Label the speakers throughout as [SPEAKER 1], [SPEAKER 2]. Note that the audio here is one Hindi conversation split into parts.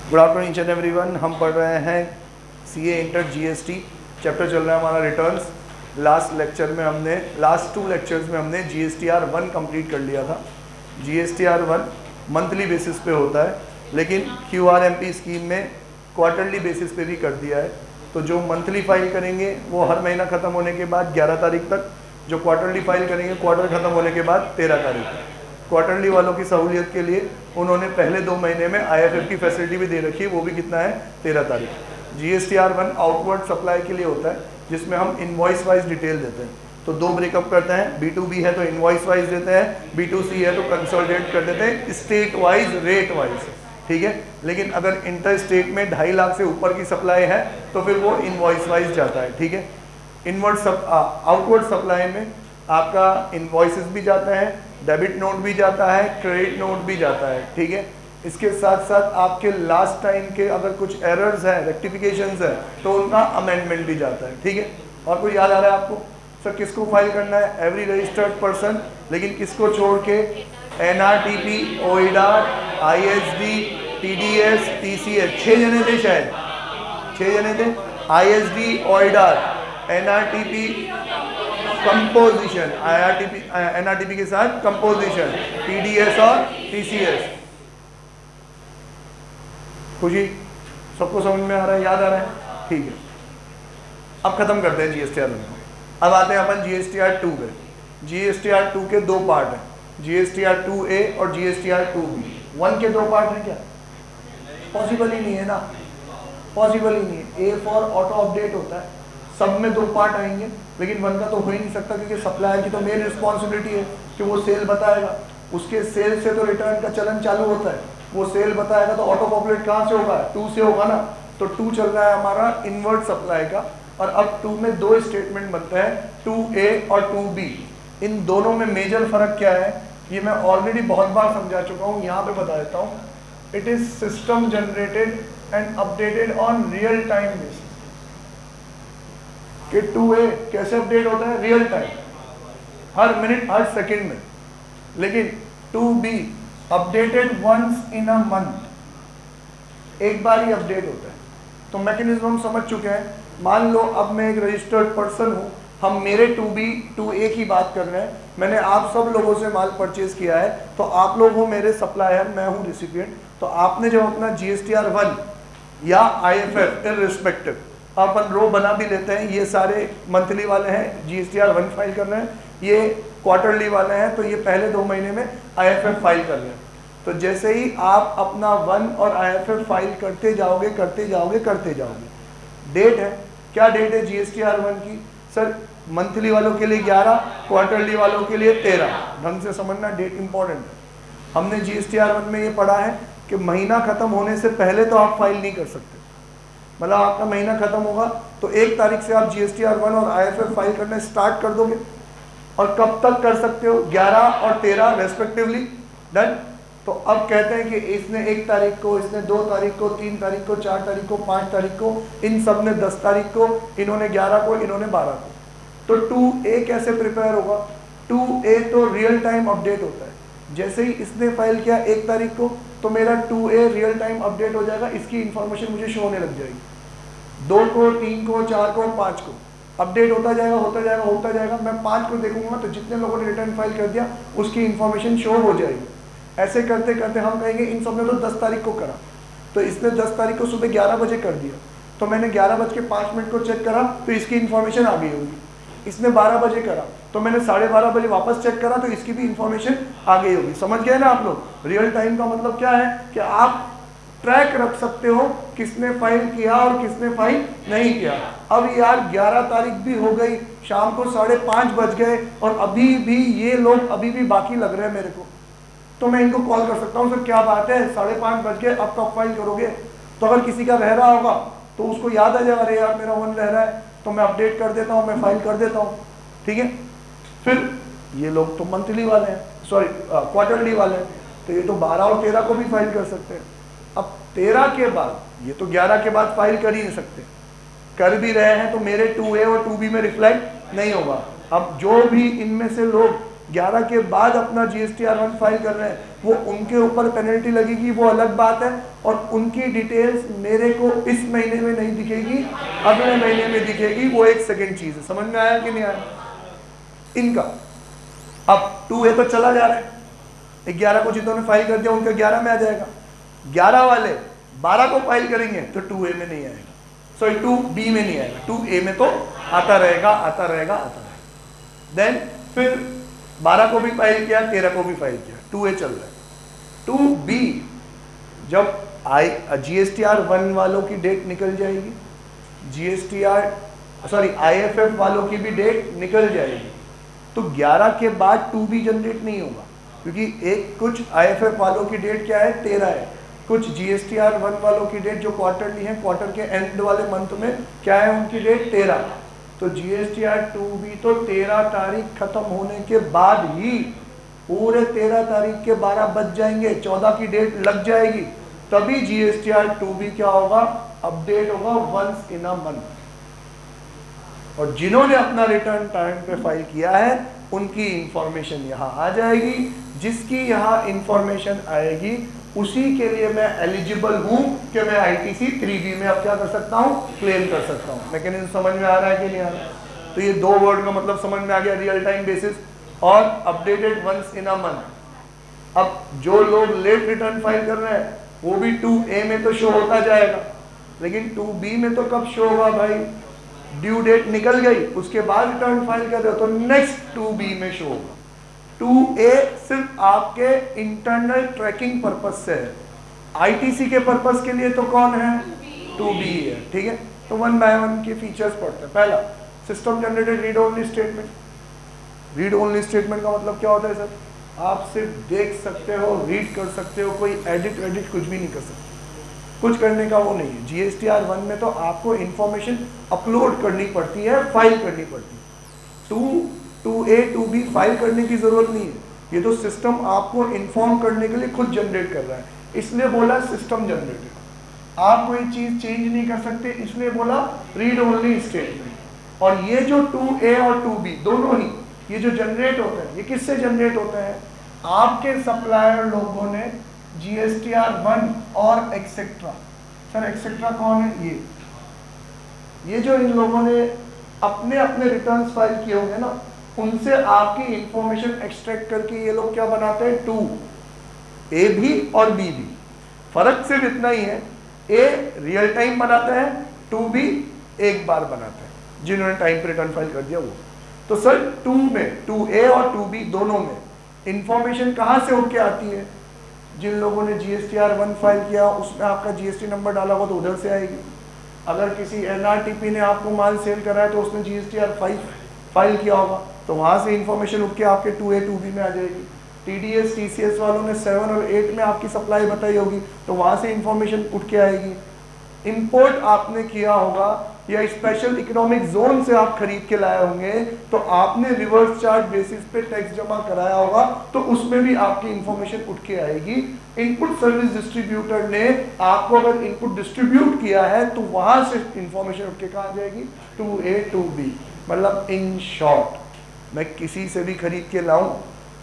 [SPEAKER 1] Good afternoon each and everyone. हम पढ़ रहे हैं सीए इंटर जीएसटी चैप्टर, चल रहा है हमारा रिटर्न्स। लास्ट टू लेक्चर्स में हमने जीएसटीआर 1 कंप्लीट कर लिया था। जीएसटीआर 1 मंथली बेसिस पे होता है, लेकिन क्यूआरएमपी स्कीम में क्वार्टरली बेसिस पे भी कर दिया है। तो जो मंथली फाइल करेंगे वो हर महीना ख़त्म होने के बाद 11 तारीख तक, जो क्वार्टरली फाइल करेंगे क्वार्टर ख़त्म होने के बाद 13 तारीख तक। क्वार्टरली वालों की सहूलियत के लिए उन्होंने पहले 2 महीने में आईएफएफ की फैसिलिटी भी दे रखी है, वो भी कितना है 13 तारीख। जीएसटीआर 1 आउटवर्ड सप्लाई के लिए होता है, जिसमें हम इनवॉइस वाइज डिटेल देते हैं। तो 2 ब्रेकअप करते हैं, B2B है तो इनवॉइस वाइज देते हैं, B2C है तो कंसोलिडेट कर देते हैं स्टेट वाइज, रेट वाइज, ठीक है। लेकिन अगर इंटर स्टेट में 2.5 लाख से ऊपर की सप्लाई है तो फिर वो इनवॉइस वाइज जाता है, ठीक है। आउटवर्ड सप्लाई में आपका इनवॉइसेस भी जाता है, डेबिट नोट भी जाता है, क्रेडिट नोट भी जाता है, ठीक है। इसके साथ साथ आपके लास्ट टाइम के अगर कुछ एरर्स हैं, रेक्टिफिकेशंस है, तो उनका अमेंडमेंट भी जाता है, ठीक है। और कोई याद आ रहा है आपको सर किसको फाइल करना है? एवरी रजिस्टर्ड पर्सन, लेकिन किसको छोड़ के? NRTP, OIDAR, ISD, TDS, TCS, 6 जने थे शायद, 6 जने थे। ISD, OIDAR, NRTP composition, NRTP के साथ कंपोजिशन, TDS और TCS। खुशी सबको समझ में आ रहा है, याद आ रहा है? ठीक है। अब खत्म करते हैं जीएसटीआर 1 को। अब आते हैं अपन जीएसटीआर 2 पे। जीएसटीआर 2 के 2 पार्ट हैं, जीएसटीआर 2A और जीएसटीआर 2B। 1 के 2 पार्ट हैं क्या? पॉसिबल ही नहीं है ना, पॉसिबल ही नहीं है। A फॉर ऑटो अपडेट होता है, सब में 2 पार्ट आएंगे, लेकिन 1 का तो हो ही नहीं सकता, क्योंकि सप्लायर की तो मेन रिस्पॉन्सिबिलिटी है कि वो सेल बताएगा, उसके सेल से तो रिटर्न का चलन चालू होता है। वो सेल बताएगा तो ऑटो पॉपुलेट कहाँ से होगा? 2 से होगा ना। तो 2 चल रहा है हमारा इनवर्ट सप्लाई का, और अब 2 में 2 स्टेटमेंट बनते हैं, 2A और 2B। इन दोनों में मेजर फर्क क्या है ये मैं ऑलरेडी बहुत बार समझा चुका हूँ, यहाँ पे बता देता हूँ। It is system generated and updated on real time basis. कि 2A कैसे अपडेट होता है? रियल टाइम, हर मिनट हर सेकंड में। लेकिन 2B updated once in a month, एक बार ही अपडेट होता है। तो मैकेनिज्म हम समझ चुके हैं। मान लो अब मैं एक रजिस्टर्ड पर्सन हूँ, हम मेरे 2B 2A की बात कर रहे हैं, मैंने आप सब लोगों से माल परचेज किया है, तो आप लोग हो मेरे सप्लायर, मैं हूँ रिसिपिएंट। तो आपने जब अपना जीएसटीआर 1 या IFF इररिस्पेक्टिव, अपन रो बना भी लेते हैं, ये सारे मंथली वाले हैं जीएसटीआर 1 फाइल कर रहे हैं, ये क्वार्टरली वाले हैं तो ये पहले 2 महीने में IFF फाइल कर रहे हैं। तो जैसे ही आप अपना 1 और IFF फाइल करते जाओगे करते जाओगे करते जाओगे, डेट है, क्या डेट है जीएसटीआर 1 की? सर मंथली वालों के लिए 11, क्वार्टरली वालों के लिए 13। ढंग से समझना, डेट इंपॉर्टेंट है। हमने जीएसटीआर 1 में ये पढ़ा है कि महीना खत्म होने से पहले तो आप फाइल नहीं कर सकते। मतलब आपका महीना खत्म होगा तो 1 तारीख से आप जीएसटीआर 1 और IFF फाइल करना स्टार्ट कर दोगे, और कब तक कर सकते हो? 11 और 13 रेस्पेक्टिवली। डन। तो अब कहते हैं कि इसने 1 तारीख को, इसने 2 तारीख को, 3 तारीख को, 4 तारीख को, 5 तारीख को, इन सब ने 10 तारीख को, इन्होंने 11 को, इन्होंने 12 को। तो 2A कैसे प्रिपेयर होगा? 2A तो रियल टाइम अपडेट होता है। जैसे ही इसने फाइल किया 1 तारीख को, तो मेरा 2A रियल टाइम अपडेट हो जाएगा, इसकी इंफॉर्मेशन मुझे शो होने लग जाएगी। 2 को, 3 को, 4 को, 5 को अपडेट होता जाएगा होता जाएगा होता जाएगा। मैं 5 को देखूंगा तो जितने लोगों ने रिटर्न फाइल कर दिया उसकी इंफॉर्मेशन शो हो जाएगी। ऐसे करते करते हम कहेंगे इन सब ने तो 10 तारीख को करा, तो इसने 10 तारीख को सुबह 11 बजे कर दिया, तो मैंने 11:05 को चेक करा तो इसकी इन्फॉर्मेशन आ गई होगी। इसने 12 बजे करा तो मैंने 12:30 बजे वापस चेक करा तो इसकी भी इंफॉर्मेशन आ गई होगी। समझ गए ना आप लोग? रियल टाइम का मतलब क्या है कि आप ट्रैक रख सकते हो किसने फाइल किया और किसने फाइल नहीं किया। अब यार 11 तारीख भी हो गई, शाम को 5:30 बज गए और अभी भी ये लोग अभी भी बाकी लग रहे हैं मेरे को, तो मैं इनको कॉल कर सकता हूँ, सर क्या बात है 5:30 बज गए, अब कब फाइल करोगे? तो अगर किसी का रह रहा होगा तो उसको याद आ जाएगा, अरे यार मेरा 1 रह रहा है, तो मैं अपडेट कर देता हूँ, मैं फाइल कर देता हूँ, ठीक है। फिर ये लोग तो मंथली वाले हैं, सॉरी क्वार्टरली वाले हैं, तो ये तो 12 और 13 को भी फाइल कर सकते हैं। अब 13 के बाद, ये तो 11 के बाद फाइल कर ही नहीं सकते, कर भी रहे हैं तो मेरे 2A और 2B में रिफ्लेक्ट नहीं होगा। अब जो भी इनमें से लोग 11 के बाद अपना GSTR1 फाइल कर रहे हैं, वो उनके ऊपर पेनल्टी लगेगी, वो अलग बात है। और उनकी डिटेल्स मेरे को इस महीने में नहीं दिखेगी, अगले महीने में दिखेगी, वो एक सेकेंड चीज है। समझ में आया कि नहीं आया इनका? अब 2A तो चला जा रहा है, 11 को जितनों ने फाइल कर दिया उनका 11 में आ जाएगा, 11 वाले 12 को फाइल करेंगे तो 2A में नहीं आएगा, सॉरी 2B में नहीं आएगा, 2A में तो आता रहेगा आता रहेगा आता रहेगा। देन फिर 12 को भी फाइल किया, 13 को भी फाइल किया, 2A चल रहा है। 2B जब GSTR1 वालों की डेट निकल जाएगी, IFF वालों की भी डेट निकल जाएगी, तो 11 के बाद 2B जनरेट नहीं होगा, क्योंकि एक कुछ IFF वालों की डेट क्या है 13 है, कुछ GSTR1 वालों की डेट जो क्वार्टरली है, क्वार्टर के एंड वाले मंथ में क्या है उनकी डेट 13। तो GSTR2B तो 13 तारीख खत्म होने के बाद ही पूरे 13 तारीख के 12 बज जाएंगे, 14 की डेट लग जाएगी, तभी GSTR2B क्या होगा, अपडेट होगा वंस इन अ मंथ। और जिन्होंने अपना रिटर्न टाइम पे फाइल किया है उनकी इंफॉर्मेशन यहाँ आ जाएगी, जिसकी यहाँ इंफॉर्मेशन आएगी उसी के लिए मैं एलिजिबल हूँ कि मैं ITC 3B में अब क्या कर सकता हूँ, क्लेम कर सकता हूँ। मैकेनिज्म समझ में आ रहा है कि नहीं आ रहा है? तो ये दो वर्ड का मतलब समझ में आ गया, रियल टाइम बेसिस और updated once in a month. अब जो लोग लेट रिटर्न फाइल कर रहे हैं वो भी 2A में तो शो होता जाएगा, लेकिन 2B में तो कब शो होगा भाई, ड्यू डेट निकल गई उसके बाद रिटर्न फाइल कर रहे हो तो नेक्स्ट 2B में शो होगा। 2A सिर्फ आपके इंटरनल ट्रैकिंग पर्पस से है, ITC के पर्पस के लिए तो कौन है, 2B है। ठीक है, तो वन बाय वन के फीचर्स पढ़ते हैं। पहला, system generated read only statement. Read only statement का मतलब क्या होता है सर, आप सिर्फ देख सकते हो, रीड कर सकते हो, कोई एडिट कुछ भी नहीं कर सकते, कुछ करने का वो नहीं है। GSTR1 में तो आपको इंफॉर्मेशन अपलोड करनी पड़ती है, फाइल करनी पड़ती है। 2A 2B फाइल करने की जरूरत नहीं है, ये तो सिस्टम आपको इन्फॉर्म करने के लिए खुद जनरेट कर रहा है, इसलिए बोला सिस्टम जनरेटेड। आप कोई चीज चेंज नहीं कर सकते, इसलिए बोला रीड ओनली स्टेटमेंट। और ये जो 2A और 2B दोनों ही ये जो जनरेट होते हैं, ये किससे जनरेट होते हैं, आपके सप्लायर लोगों ने GSTR1 और एक्सेट्रा। सर एक्सेट्रा कौन है, ये जो इन लोगों ने अपने अपने रिटर्न्स फाइल किए होंगे ना, उनसे आपकी इंफॉर्मेशन एक्सट्रैक्ट करके ये लोग क्या बनाते हैं, 2A भी और B भी। फर्क सिर्फ इतना ही है, A रियल टाइम बनाता है, 2B एक बार बनाता है, जिन्होंने टाइम पे रिटर्न फाइल कर दिया वो। तो सर 2A और 2B दोनों में इंफॉर्मेशन कहाँ से उठ के आती है, जिन लोगों ने GSTR1 फाइल किया उसमें आपका GST नंबर डाला हुआ तो उधर से आएगी। अगर किसी NRTP ने आपको माल सेल करा है तो उसने GSTR5 फाइल किया होगा, तो वहाँ से इंफॉर्मेशन उठ के आपके 2A 2B में आ जाएगी। TDS TCS वालों ने 7 और 8 में आपकी सप्लाई बताई होगी, तो वहाँ से इंफॉर्मेशन उठ के आएगी। इंपोर्ट आपने किया होगा या स्पेशल इकोनॉमिक जोन से आप खरीद के लाए होंगे, तो आपने रिवर्स चार्ज बेसिस पे टैक्स जमा कराया होगा, तो उसमें भी आपकी इंफॉर्मेशन उठ के आएगी। इनपुट सर्विस डिस्ट्रीब्यूटर ने आपको अगर इनपुट डिस्ट्रीब्यूट किया है तो वहां से इंफॉर्मेशन उठ के कहाँ जाएगी, 2A 2B। मतलब इन शॉर्ट, मैं किसी से भी खरीद के लाऊं,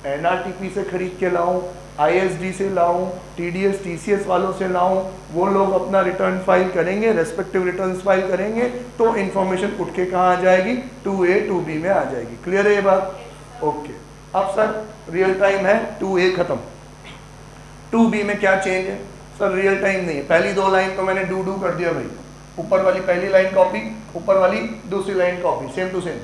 [SPEAKER 1] NRTP से खरीद के लाऊं, ISD से लाऊं, TDS TCS वालों से लाऊं, वो लोग अपना रिटर्न फाइल करेंगे, रेस्पेक्टिव रिटर्न फाइल करेंगे, तो इंफॉर्मेशन उठ के कहाँ आ जाएगी, 2A 2B में आ जाएगी। क्लियर है ये बात? ओके। अब सर रियल टाइम है, 2A खत्म, 2B में क्या चेंज है? सर रियल टाइम नहीं है, पहली दो लाइन तो मैंने डू कर दिया भाई, ऊपर वाली पहली लाइन कॉपी, ऊपर वाली दूसरी line copy, same to same.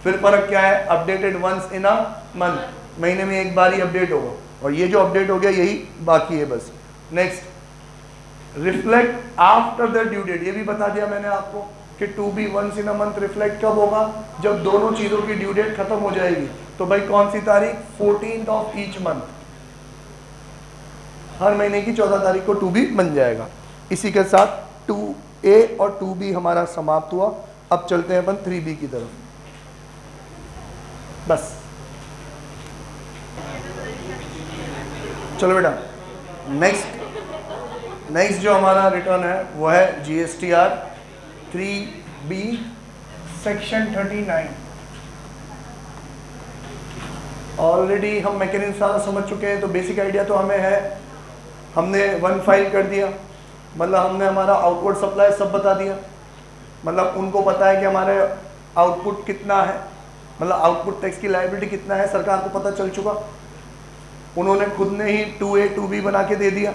[SPEAKER 1] फिर फर्क क्या है, updated once in a month, महीने में एक बार ही अपडेट होगा, और ये जो अपडेट हो गया यही बाकी है बस। Next, reflect after the due date, ये भी बता दिया मैंने आपको कि 2B once in a month reflect कब होगा, जब दोनों चीजों की ड्यू डेट खत्म हो जाएगी। तो भाई कौन सी तारीख, 14th ऑफ ईच मंथ, हर महीने की 14 तारीख को 2B बन जाएगा। इसी के साथ 2A और 2B हमारा समाप्त हुआ। अब चलते हैं अपन 3B की तरफ। बस चलो बेटा, नेक्स्ट जो हमारा रिटर्न है वो है GSTR 3B सेक्शन 39। ऑलरेडी हम मैकेनिज्म सारा समझ चुके हैं, तो बेसिक आइडिया तो हमें है। हमने वन फाइल कर दिया, मतलब हमने हमारा आउटपुट सप्लाई सब बता दिया, मतलब उनको पता है कि हमारे आउटपुट कितना है, मतलब आउटपुट टैक्स की लायबिलिटी कितना है, सरकार को पता चल चुका। उन्होंने खुद ने ही 2A 2B बना के दे दिया,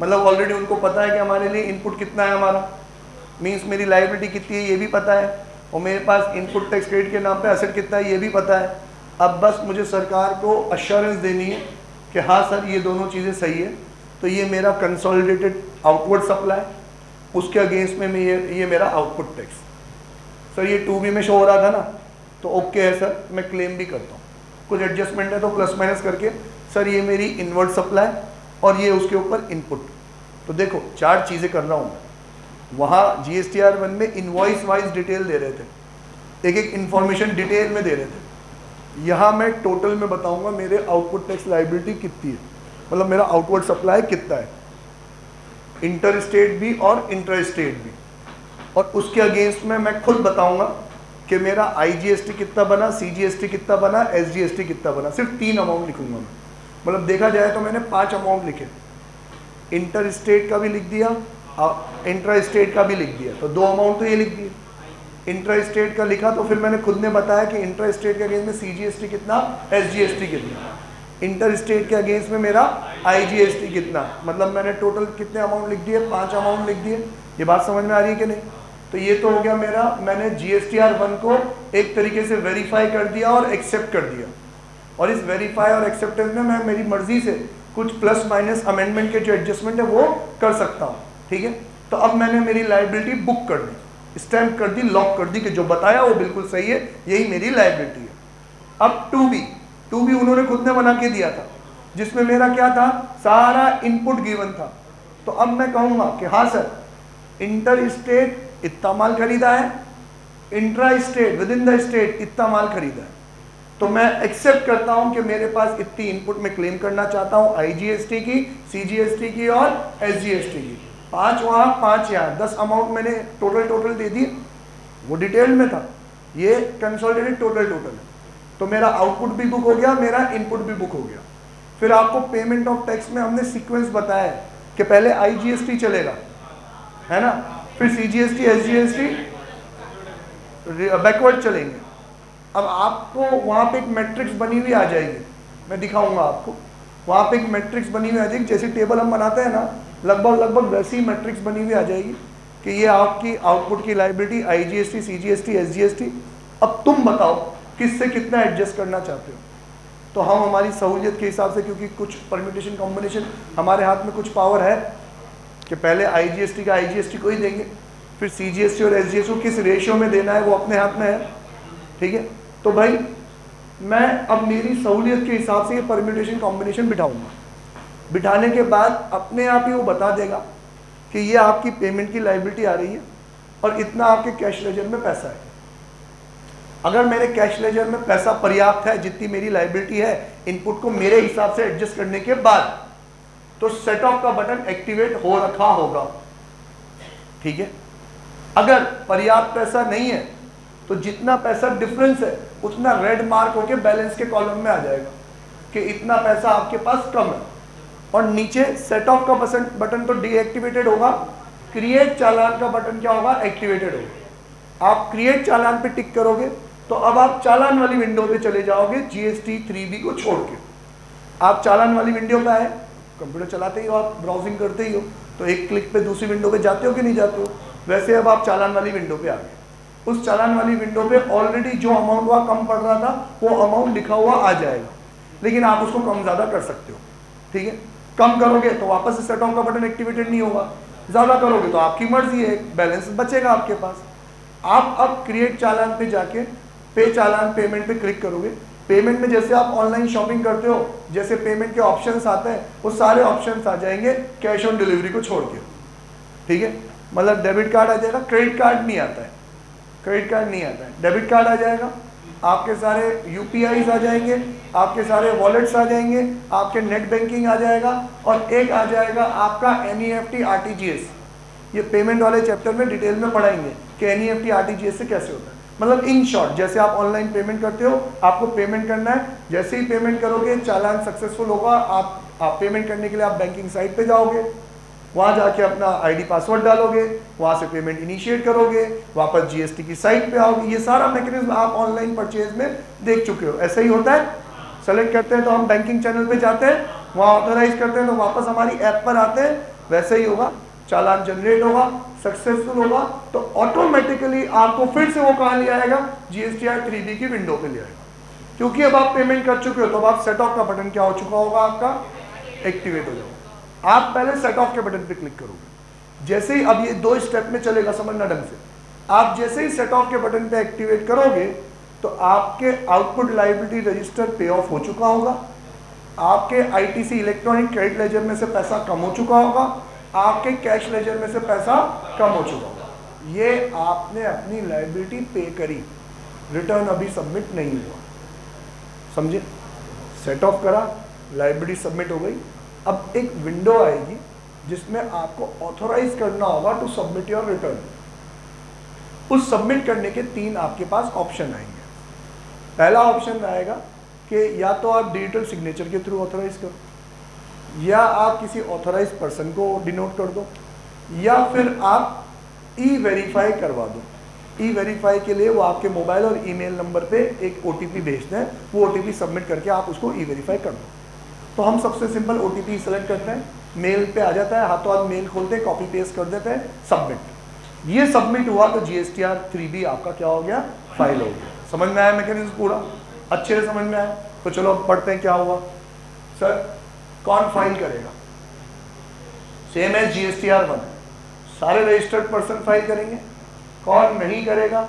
[SPEAKER 1] मतलब ऑलरेडी उनको पता है कि हमारे लिए इनपुट कितना है, हमारा मीन्स मेरी लायबिलिटी कितनी है ये भी पता है, और मेरे पास इनपुट टैक्स क्रेडिट के नाम पे एसेट कितना है ये भी पता है। अब बस मुझे सरकार को अश्योरेंस देनी है कि हाँ सर ये दोनों चीज़ें सही है, तो ये मेरा कंसोलिडेटेड आउटवर्ड सप्लाई, उसके अगेंस्ट में ये मेरा आउटपुट टैक्स। सर ये 2B में शो हो रहा था ना, तो ओके है सर, मैं क्लेम भी करता हूँ। कुछ एडजस्टमेंट है तो प्लस माइनस करके सर ये मेरी इनवर्ड सप्लाई और ये उसके ऊपर इनपुट। तो देखो 4 चीज़ें कर रहा हूँ मैं। वहाँ GSTR 1 में इनवॉइस वाइज डिटेल दे रहे थे, एक एक इन्फॉर्मेशन डिटेल में दे रहे थे। यहाँ मैं टोटल में बताऊँगा मेरे आउटपुट टैक्स लायबिलिटी कितनी है, मतलब मेरा आउटवर्ड सप्लाई कितना है, इंटर स्टेट भी और इंटर स्टेट भी, और उसके अगेंस्ट में मैं खुद बताऊंगा कि मेरा IGST कितना बना, CGST कितना बना, SGST कितना बना। सिर्फ 3 अमाउंट लिखूंगा मैं, मतलब देखा जाए तो मैंने 5 अमाउंट लिखे, इंटर स्टेट का भी लिख दिया, इंट्रा स्टेट का भी लिख दिया, तो 2 अमाउंट तो ये लिख दिए। इंट्रा स्टेट का लिखा तो फिर मैंने खुद ने बताया कि इंट्रा स्टेट के अगेंस्ट में CGST कितना, SGST कितना, इंटर स्टेट के अगेंस्ट में मेरा IGST कितना, मतलब मैंने टोटल कितने अमाउंट लिख दिए, 5 अमाउंट लिख दिए। ये बात समझ में आ रही है कि नहीं? तो ये तो हो गया मेरा, मैंने GSTR 1 को एक तरीके से वेरीफाई कर दिया और एक्सेप्ट कर दिया, और इस वेरीफाई और एक्सेप्टेंस में मैं मेरी मर्जी से कुछ प्लस माइनस अमेंडमेंट के जो एडजस्टमेंट है वो कर सकता हूँ, ठीक है। तो अब मैंने मेरी लायबिलिटी बुक कर दी, स्टैम्प कर दी, लॉक कर दी कि जो बताया वो बिल्कुल सही है, यही मेरी लायबिलिटी है। अब 2B उन्होंने खुद ने बना के दिया था, जिसमें मेरा क्या था, सारा इनपुट गिवन था। तो अब मैं कहूँगा कि हाँ सर, इंटर स्टेट इतना माल खरीदा है, intra state with in the state इतना माल खरीदा है, तो मैं एक्सेप्ट करता हूं कि मेरे पास इतनी इनपुट में क्लेम करना चाहता हूं, IGST की, CGST की और SGST की। 5 वहाँ 5 यहाँ, 10 अमाउंट मैंने टोटल दे दिए, वो डिटेल में था, ये कंसोलिडेटेड टोटल है। तो मेरा आउटपुट भी बुक हो गया, मेरा इनपुट भी बुक हो गया। फिर आपको पेमेंट ऑफ टैक्स में हमने सीक्वेंस बताया है कि पहले IGST चलेगा, है ना, फिर CGST SGST बैकवर्ड चलेंगे। अब आपको वहाँ पे एक मैट्रिक्स बनी हुई आ जाएगी, मैं दिखाऊंगा आपको, वहाँ पे एक मैट्रिक्स बनी हुई आ जाएगी, जैसे टेबल हम बनाते हैं ना, लगभग वैसी ही मैट्रिक्स बनी हुई आ जाएगी कि ये आपकी आउटपुट की लायबिलिटी IGST CGST SGST। अब तुम बताओ किससे कितना एडजस्ट करना चाहते हो। तो हम हमारी सहूलियत के हिसाब से, क्योंकि कुछ परम्यूटेशन कॉम्बिनेशन हमारे हाथ में कुछ पावर है कि पहले IGST का IGST को ही देंगे, फिर CGST और SGST को किस रेशियो में देना है वो अपने हाथ में है, ठीक है। तो भाई मैं अब मेरी सहूलियत के हिसाब से ये परम्यूटेशन कॉम्बिनेशन बिठाऊंगा, बिठाने के बाद अपने आप ही वो बता देगा कि ये आपकी पेमेंट की लायबिलिटी आ रही है और इतना आपके कैश लेजर में पैसा है। अगर मेरे कैश लेजर में पैसा पर्याप्त है, जितनी मेरी लायबिलिटी है, इनपुट को मेरे हिसाब से एडजस्ट करने के बाद, तो सेट ऑफ का बटन एक्टिवेट हो रखा होगा, ठीक है। अगर पर्याप्त पैसा नहीं है तो जितना पैसा डिफरेंस है उतना रेड मार्क होके बैलेंस के कॉलम में आ जाएगा कि इतना पैसा आपके पास कम है, और नीचे सेट ऑफ का बटन तो डीएक्टिवेटेड होगा, क्रिएट चालान का बटन क्या होगा, एक्टिवेटेड होगा। आप क्रिएट चालान पे टिक करोगे तो अब आप चालान वाली विंडो पे चले जाओगे, GST 3B को छोड़ के। आप चालान वाली विंडो पे आए, कंप्यूटर चलाते ही हो, आप ब्राउजिंग करते ही हो, तो एक क्लिक पे दूसरी विंडो पे जाते हो कि नहीं जाते हो, वैसे अब आप चालान वाली विंडो पे आ गए। उस चालान वाली विंडो पे ऑलरेडी जो अमाउंट वहाँ कम पड़ रहा था वो अमाउंट लिखा हुआ आ जाएगा, लेकिन आप उसको कम ज़्यादा कर सकते हो, ठीक है। कम करोगे तो वापस से सेट ऑफ का बटन एक्टिवेटेड नहीं होगा, ज़्यादा करोगे तो आपकी मर्जी है, बैलेंस बचेगा आपके पास। आप अब क्रिएट चालान पे जाके पे चालान पेमेंट पे क्लिक करोगे। पेमेंट में जैसे आप ऑनलाइन शॉपिंग करते हो, जैसे पेमेंट के ऑप्शंस आते हैं, वो सारे ऑप्शंस आ जाएंगे कैश ऑन डिलीवरी को छोड़ के, ठीक है। मतलब डेबिट कार्ड आ जाएगा, क्रेडिट कार्ड नहीं आता है, क्रेडिट कार्ड नहीं आता है, डेबिट कार्ड आ जाएगा, आपके सारे UPIs आ जाएंगे, आपके सारे वॉलेट्स आ जाएंगे, आपके नेट बैंकिंग आ जाएगा, और एक आ जाएगा आपका NEFT RTGS। ये पेमेंट वाले चैप्टर में डिटेल में पढ़ाएंगे कि NEFT RTGS से कैसे होता है। मतलब इन शॉर्ट, जैसे आप ऑनलाइन पेमेंट करते हो, आपको पेमेंट करना है, जैसे ही पेमेंट करोगे चालान सक्सेसफुल होगा, आप पेमेंट करने के लिए आप बैंकिंग साइट पे जाओगे, वहाँ जाके अपना आईडी पासवर्ड डालोगे, वहाँ से पेमेंट इनिशिएट करोगे, वापस जीएसटी की साइट पे आओगे। ये सारा मैकेनिज्म आप ऑनलाइन परचेज में देख चुके हो, ऐसा ही होता है। सेलेक्ट करते हैं तो हम बैंकिंग चैनल पे जाते हैं, वहाँ ऑथराइज करते हैं तो वापस हमारी ऐप पर आते हैं, वैसे ही होगा, चालान जनरेट होगा, सक्सेसफुल होगा, तो ऑटोमेटिकली आपको फिर से वो कहाँ ले आएगा, GSTR 3B की विंडो पे ले आएगा, क्योंकि अब आप पेमेंट कर चुके हो। तो अब आप सेट ऑफ का बटन क्या हो चुका होगा, आपका एक्टिवेट हो जाएगा। आप पहले सेट ऑफ के बटन पे क्लिक करोगे, जैसे ही, अब ये 2 स्टेप में चलेगा, समझना ढंग से। आप जैसे ही सेट ऑफ के बटन पे एक्टिवेट करोगे तो आपके आउटपुट लायबिलिटी रजिस्टर पे ऑफ हो चुका होगा, आपके ITC इलेक्ट्रॉनिक क्रेडिट लेजर में से पैसा कम हो चुका होगा, आपके कैश लेजर में से पैसा कम हो चुका होगा। ये आपने अपनी लायबिलिटी पे करी, रिटर्न अभी सबमिट नहीं हुआ, समझे? सेट ऑफ करा, लायबिलिटी सबमिट हो गई। अब एक विंडो आएगी जिसमें आपको ऑथोराइज करना होगा टू सबमिट योर रिटर्न। उस सबमिट करने के 3 आपके पास ऑप्शन आएंगे। पहला ऑप्शन आएगा कि या तो आप डिजिटल सिग्नेचर के थ्रू ऑथोराइज करो, या आप किसी ऑथोराइज पर्सन को डिनोट कर दो, या फिर आप ई-वेरीफाई करवा दो। ई-वेरीफाई के लिए वो आपके मोबाइल और ईमेल नंबर पे एक OTP भेजते हैं, वो OTP सबमिट करके आप उसको ई-वेरीफाई कर दो। तो हम सबसे सिंपल OTP सेलेक्ट करते हैं, मेल पे आ जाता है, हाथों हाथ मेल खोलते हैं, कॉपी पेस्ट कर देते हैं, सबमिट। ये सबमिट हुआ तो GSTR 3B आपका क्या हो गया, फाइल हो गया। समझ में आया मैकेनिज्म पूरा? अच्छे से समझ में आया? तो चलो अब पढ़ते हैं क्या हुआ। सर कौन फाइल करेगा? सेम है GSTR 1, सारे रजिस्टर्ड पर्सन फाइल करेंगे। कौन नहीं करेगा?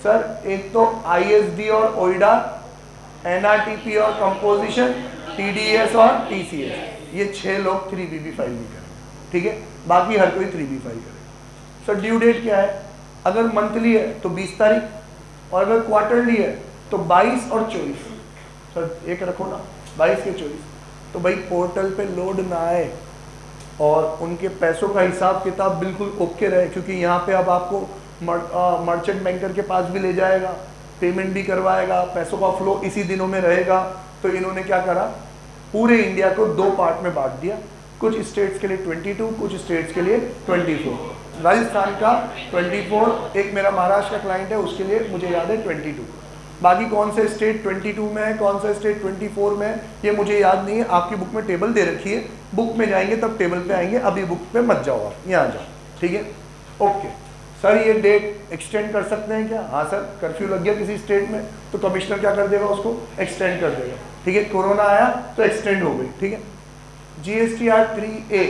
[SPEAKER 1] सर एक तो ISD और OIDA, NRTP और कंपोजिशन, TDS और TCS, ये 6 लोग 3B भी फाइल नहीं करेंगे, ठीक है? बाकी हर कोई 3B फाइल करेगा। सर ड्यू डेट क्या है? अगर मंथली है तो 20 तारीख, और अगर क्वार्टरली है तो 22 और 24। सर एक रखो ना, 22 के 24, तो भाई पोर्टल पे लोड ना आए और उनके पैसों का हिसाब किताब बिल्कुल ओके रहे, क्योंकि यहाँ पे अब आपको मर्चेंट बैंकर के पास भी ले जाएगा, पेमेंट भी करवाएगा, पैसों का फ्लो इसी दिनों में रहेगा। तो इन्होंने क्या करा, पूरे इंडिया को 2 पार्ट में बांट दिया, कुछ स्टेट्स के लिए 22, कुछ स्टेट्स के लिए 24। राजस्थान का 24, एक मेरा महाराष्ट्र का क्लाइंट है उसके लिए मुझे याद है 22। बाकी कौन से स्टेट 22 में है, कौन सा स्टेट 24 में है, ये मुझे याद नहीं है। आपकी बुक में टेबल दे रखी है, बुक में जाएंगे तब टेबल पे आएंगे, अभी बुक पे मत जाओ, आप यहाँ जाओ, ठीक है? ओके सर, ये डेट एक्सटेंड कर सकते हैं क्या? हाँ सर, कर्फ्यू लग गया किसी स्टेट में तो कमिश्नर क्या कर देगा, उसको एक्सटेंड कर देगा, ठीक है? कोरोना आया तो एक्सटेंड हो गई, ठीक है? GSTR 3A,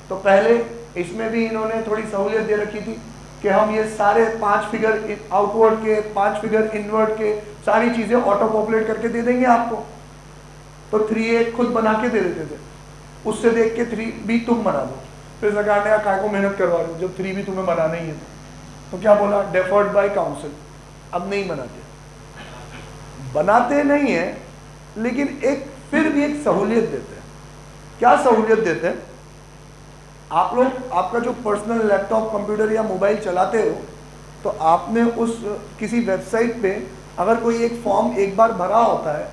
[SPEAKER 1] तो पहले इसमें भी इन्होंने थोड़ी सहूलियत दे रखी थी कि हम ये सारे 5 फिगर आउटवर्ड के, 5 फिगर इनवर्ड के, सारी चीज़ें ऑटो पॉपुलेट करके दे देंगे आपको। तो 3A खुद बना के दे देते थे, उससे देख के 3B तुम बना दो। फिर सरकार ने काय को मेहनत करवा दो जब 3B तुम्हें बनाना ही है। तो क्या बोला, डेफर्ड बाय काउंसिल, अब नहीं बनाते, बनाते नहीं है, लेकिन एक फिर भी एक सहूलियत देते हैं। क्या सहूलियत देते हैं? आप लोग आपका जो पर्सनल लैपटॉप, कंप्यूटर या मोबाइल चलाते हो, तो आपने उस किसी वेबसाइट पे अगर कोई एक फॉर्म एक बार भरा होता है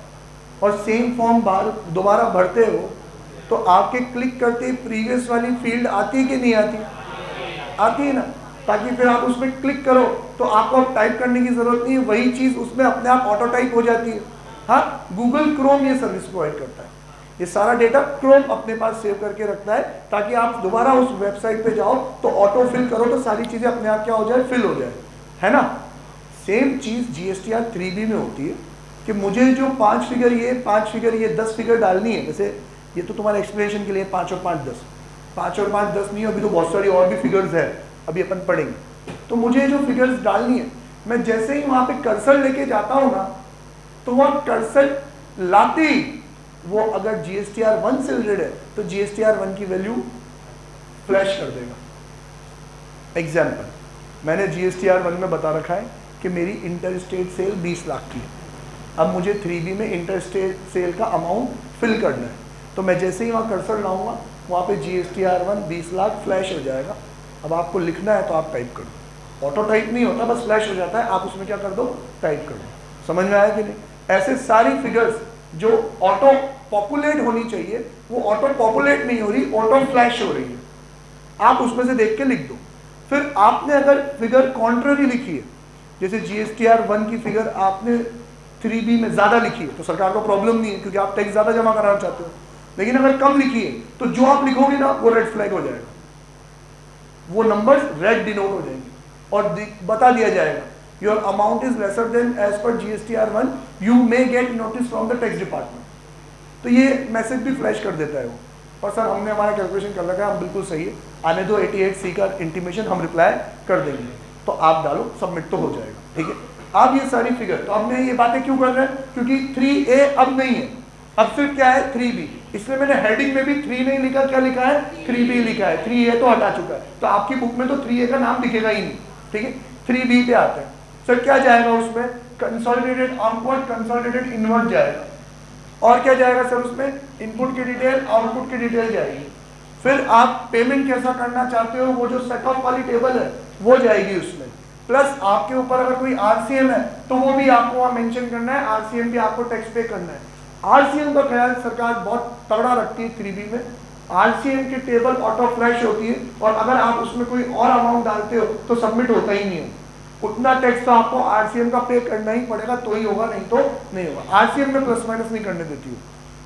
[SPEAKER 1] और सेम फॉर्म दोबारा भरते हो, तो आपके क्लिक करते ही प्रीवियस वाली फील्ड आती है कि नहीं आती? आती है ना, ताकि फिर आप उसमें क्लिक करो तो आपको टाइप करने की जरूरत नहीं है, वही चीज़ उसमें अपने आप ऑटो टाइप हो जाती है। हाँ, गूगल क्रोम ये सर्विस प्रोवाइड करता है, ये सारा डेटा क्रोम अपने पास सेव करके रखता है, ताकि आप दोबारा उस वेबसाइट पे जाओ तो ऑटो फिल करो तो सारी चीज़ें अपने आप क्या हो जाए, फिल हो जाए, है ना? सेम चीज़ GSTR 3B में होती है कि मुझे जो 5 फिगर ये, 5 फिगर ये, 10 फिगर डालनी है। जैसे ये तो तुम्हारे एक्सप्लेनेशन के लिए 5 और 5 10, 5 और 5 10 नहीं, अभी तो बहुत सारी और भी फिगर्स है, अभी अपन पढ़ेंगे। तो मुझे जो फिगर्स डालनी है, मैं जैसे ही वहाँ पे कर्सर लेके जाता हूँ ना, तो वहाँ कर्सर लाते ही वो अगर GSTR 1 से रिलेटेड है तो GSTR 1 की वैल्यू फ्लैश कर देगा। एग्जाम्पल, मैंने GSTR 1 में बता रखा है कि मेरी इंटर स्टेट सेल 20 लाख की है। अब मुझे 3B में इंटर स्टेट सेल का अमाउंट फिल करना है, तो मैं जैसे ही वहाँ कर्सर लाऊंगा, वहाँ पे GSTR 1 20 लाख फ्लैश हो जाएगा। अब आपको लिखना है तो आप टाइप कर दो, ऑटो टाइप नहीं होता, बस फ्लैश हो जाता है, आप उसमें क्या कर दो, टाइप कर दो। समझ में आया कि नहीं? ऐसे सारी फिगर्स जो ऑटो पॉपुलेट होनी चाहिए वो ऑटो पॉपुलेट नहीं हो रही, ऑटो फ्लैश हो रही है, आप उसमें से देख के लिख दो। फिर आपने अगर फिगर कॉन्ट्ररी लिखी है, जैसे GSTR 1 की फिगर आपने 3B में ज्यादा लिखी है तो सरकार को प्रॉब्लम नहीं है क्योंकि आप टैक्स ज्यादा जमा कराना चाहते हो। लेकिन अगर कम लिखी है तो जो आप लिखोगे ना वो रेड फ्लैग हो जाएगा, वो नंबर्स रेड डिनोट हो जाएंगे और बता दिया जाएगा your amount is lesser than as per GSTR 1, you may get notice from the tax department. तो ये मैसेज भी फ्लैश कर देता है वो, और सर हमने हमारा कैलकुलेशन कर रखा है, हम बिल्कुल सही है, आने दो 88C का इंटीमेशन, हम रिप्लाई कर देंगे। तो आप डालो, सबमिट तो हो जाएगा, ठीक है। अब ये सारी फिगर, तो हमने ये बातें क्यों कर रहे हैं, क्योंकि 3A अब नहीं है, अब सिर्फ क्या है 3B, इसलिए मैंने हेडिंग में भी 3 नहीं लिखा, क्या लिखा है 3B लिखा है, 3A तो हटा चुका है, तो आपकी बुक में तो 3A का नाम दिखेगा ही नहीं, ठीक है। 3B पे आते हैं, सर क्या जाएगा उसमें, कंसोलिडेटेड आउटपुट, कंसोलिडेटेड इनवर्ट जाएगा, और क्या जाएगा सर उसमें, इनपुट की डिटेल, आउटपुट की डिटेल जाएगी। फिर आप पेमेंट कैसा करना चाहते हो, वो जो सेट ऑफ वाली टेबल है वो जाएगी उसमें, प्लस आपके ऊपर अगर कोई RCM है तो वो भी आपको वहाँ मेंशन करना है, RCM भी आपको टैक्स पे करना है। RCM का ख्याल सरकार बहुत तगड़ा रखती है 3B में, RCM की टेबल ऑटो फ्लैश होती है और अगर आप उसमें कोई और अमाउंट डालते हो तो सबमिट होता ही नहीं है, उतना टैक्स तो आपको RCM का पे करना ही पड़ेगा, तो ही होगा, नहीं तो नहीं होगा। RCM में प्लस माइनस नहीं करने देती हो,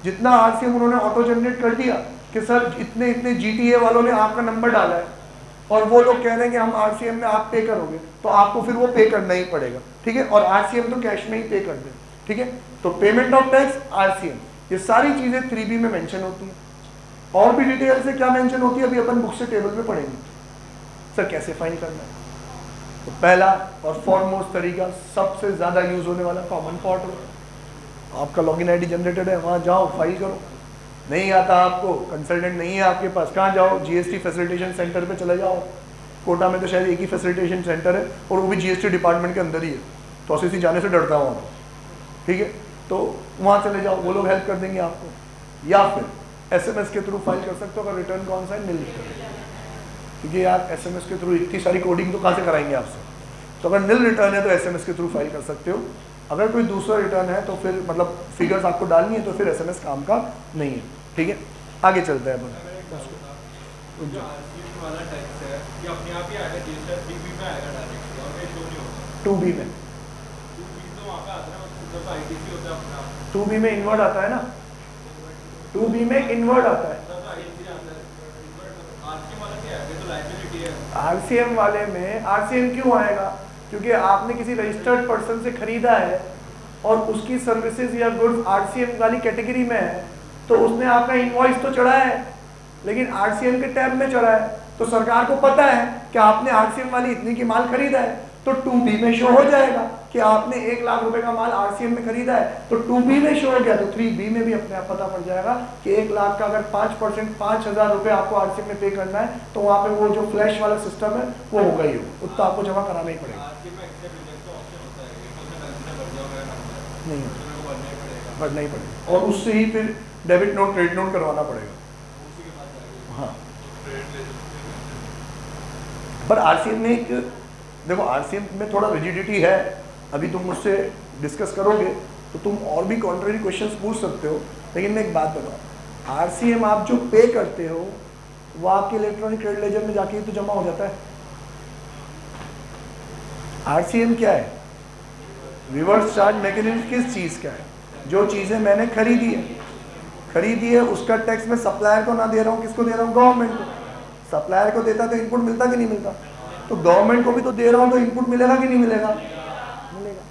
[SPEAKER 1] जितना RCM उन्होंने ऑटो जनरेट कर दिया कि सर इतने इतने GTA वालों ने आपका नंबर डाला है और वो लोग कह रहे हैं कि हम RCM में आप पे करोगे, तो आपको फिर वो पे करना ही पड़ेगा, ठीक है। और RCM तो कैश में ही पे कर दे, ठीक है। तो पेमेंट ऑफ टैक्स, RCM, ये सारी चीजें 3B में मेंशन होती हैं। और भी डिटेल से क्या मेंशन होती है अभी अपन बुक से टेबल में पढ़ेंगे। सर कैसे फाइल करना है, तो पहला और फॉरमोस्ट तरीका, सबसे ज्यादा यूज होने वाला, कॉमन पोर्टल, आपका लॉगिन आईडी जनरेटेड है, वहां जाओ फाइल करो। नहीं आता आपको, कंसल्टेंट नहीं है आपके पास, कहाँ जाओ, GST फैसिलिटेशन सेंटर पे चले जाओ। कोटा में तो शायद एक ही फैसिलिटेशन सेंटर है और वो भी GST डिपार्टमेंट के अंदर ही है, तो OCC जाने से डरता हूँ वहाँ, ठीक है। तो वहाँ चले जाओ, वो लोग हेल्प कर देंगे आपको, या फिर SMS के थ्रू फाइल कर सकते हो अगर रिटर्न कौन सा है, नील रिटर्न, क्योंकि यार SMS के थ्रू इतनी सारी कोडिंग तो कहाँ से कराएंगे आपसे। तो अगर नील रिटर्न है तो SMS के थ्रू फाइल कर सकते हो, अगर कोई दूसरा रिटर्न है तो फिर मतलब फिगर्स आपको डालनी है तो फिर SMS काम का नहीं है, ठीक है। आगे चलते हैं अपन, 2B में, 2B में इन्वर्ट आता है ना, 2B में इन्वर्ट आता है। RCM वाले में RCM क्यों आएगा, क्योंकि आपने किसी रजिस्टर्ड पर्सन से खरीदा है और उसकी सर्विसेज या गुड्स RCM वाली कैटेगरी में है, तो उसने आपका इनवॉइस तो चढ़ाया है लेकिन RCM के टैब में चढ़ा है, तो सरकार को पता है कि आपने RCM वाली इतनी की माल खरीदा है, तो 2B में शो हो जाएगा कि आपने 1 लाख रुपए का माल RCM में खरीदा है, तो 2B में शो हो गया, तो 3B में भी अपने आप पता पड़ जाएगा कि 1 लाख का अगर 5% 5,000 रुपये आपको RCM में पे करना है, तो वहाँ पे वो जो फ्लैश वाला सिस्टम है वो होगा ही हो, उतना आपको जमा कराना ही पड़ेगा। नहीं, भरना ही पड़ेगा और उससे ही फिर डेबिट नोट क्रेडिट नोट करवाना पड़ेगा। हाँ, पर RCM में एक देखो, RCM में थोड़ा रिजिडिटी है, अभी तुम मुझसे डिस्कस करोगे तो तुम और भी कॉन्ट्ररी क्वेश्चंस पूछ सकते हो, लेकिन मैं एक बात बताऊँ, RCM आप जो पे करते हो वो आपके इलेक्ट्रॉनिक क्रेडिट लेजर में जाके तो जमा हो जाता है। RCM क्या है, रिवर्स चार्ज मैकेनिज्म किस चीज़ का है, जो चीज़ें मैंने खरीदी है उसका टैक्स मैं सप्लायर को ना दे रहा हूँ, किसको दे रहा हूँ, गवर्नमेंट को। सप्लायर को देता तो इनपुट मिलता कि नहीं मिलता, तो गवर्नमेंट को भी तो दे रहा हूँ, तो इनपुट मिलेगा कि नहीं मिलेगा, मिलेगा,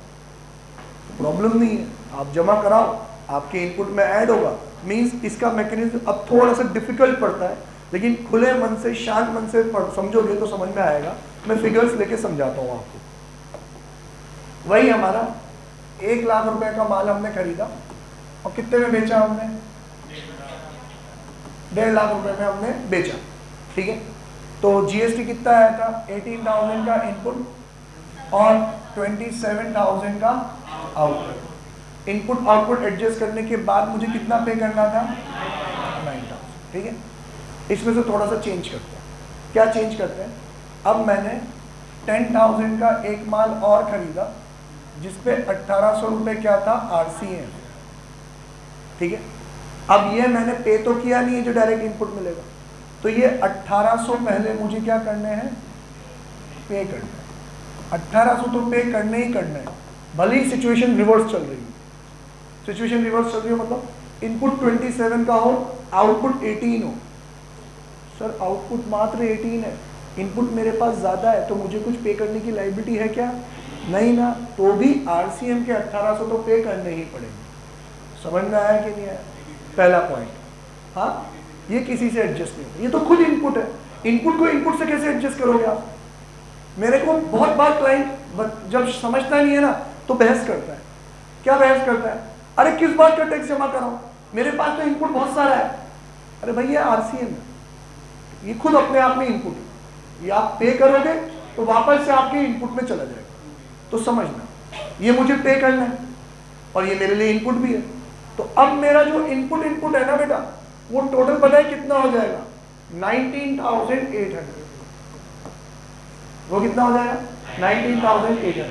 [SPEAKER 1] तो प्रॉब्लम नहीं है, आप जमा कराओ, आपके इनपुट में ऐड होगा। मीन्स इसका मैकेनिज्म अब थोड़ा सा डिफिकल्ट पड़ता है, लेकिन खुले मन से शांत मन से समझोगे तो समझ में आएगा। मैं फिगर्स लेके समझाता हूँ आपको। वही हमारा 1 लाख रुपए का माल हमने खरीदा और कितने में बेचा हमने, 1.5 लाख रुपए में हमने बेचा, ठीक है। तो GST कितना आया था, 18,000 का इनपुट और 27,000 का आउटपुट। इनपुट आउटपुट एडजस्ट करने के बाद मुझे कितना पे करना था, 9,000, ठीक है। इसमें से थोड़ा सा चेंज करते हैं। क्या चेंज करते हैं, अब मैंने 10,000 का एक माल और खरीदा जिसपे 1800 रुपये क्या था, RCM, ठीक है। अब ये मैंने पे तो किया नहीं है जो डायरेक्ट इनपुट मिलेगा, तो ये 1800 पहले मुझे क्या करने हैं, पे करना है। 1800 तो पे करने ही करना है, भले ही सिचुएशन रिवर्स चल रही है। सिचुएशन रिवर्स चल रही हो मतलब इनपुट 27 का हो, आउटपुट 18 हो। सर आउटपुट मात्र 18 है, इनपुट मेरे पास ज़्यादा है, तो मुझे कुछ पे करने की लायबिलिटी है क्या, नहीं ना, तो भी RCM के 1800 तो पे करने ही पड़ेंगे। समझ में आया कि नहीं आया, पहला पॉइंट। हाँ, ये किसी से एडजस्ट नहीं होता, ये तो खुद इनपुट है। इनपुट को इनपुट से कैसे एडजस्ट करोगे आप। मेरे को बहुत बार क्लाइंट जब समझता नहीं है ना तो बहस करता है। क्या बहस करता है, अरे किस बात का टैक्स जमा कराऊं, मेरे पास तो इनपुट बहुत सारा है। अरे भैया RCM है, ये खुद अपने आप में इनपुट है, ये आप पे करोगे तो वापस से आपके इनपुट में चला जाएगा। तो समझना, ये मुझे पे करना है और ये मेरे लिए इनपुट भी है। तो अब मेरा जो इनपुट है ना बेटा, वो टोटल पता है कितना हो जाएगा, 19,800। वो कितना हो जाएगा, 19,800।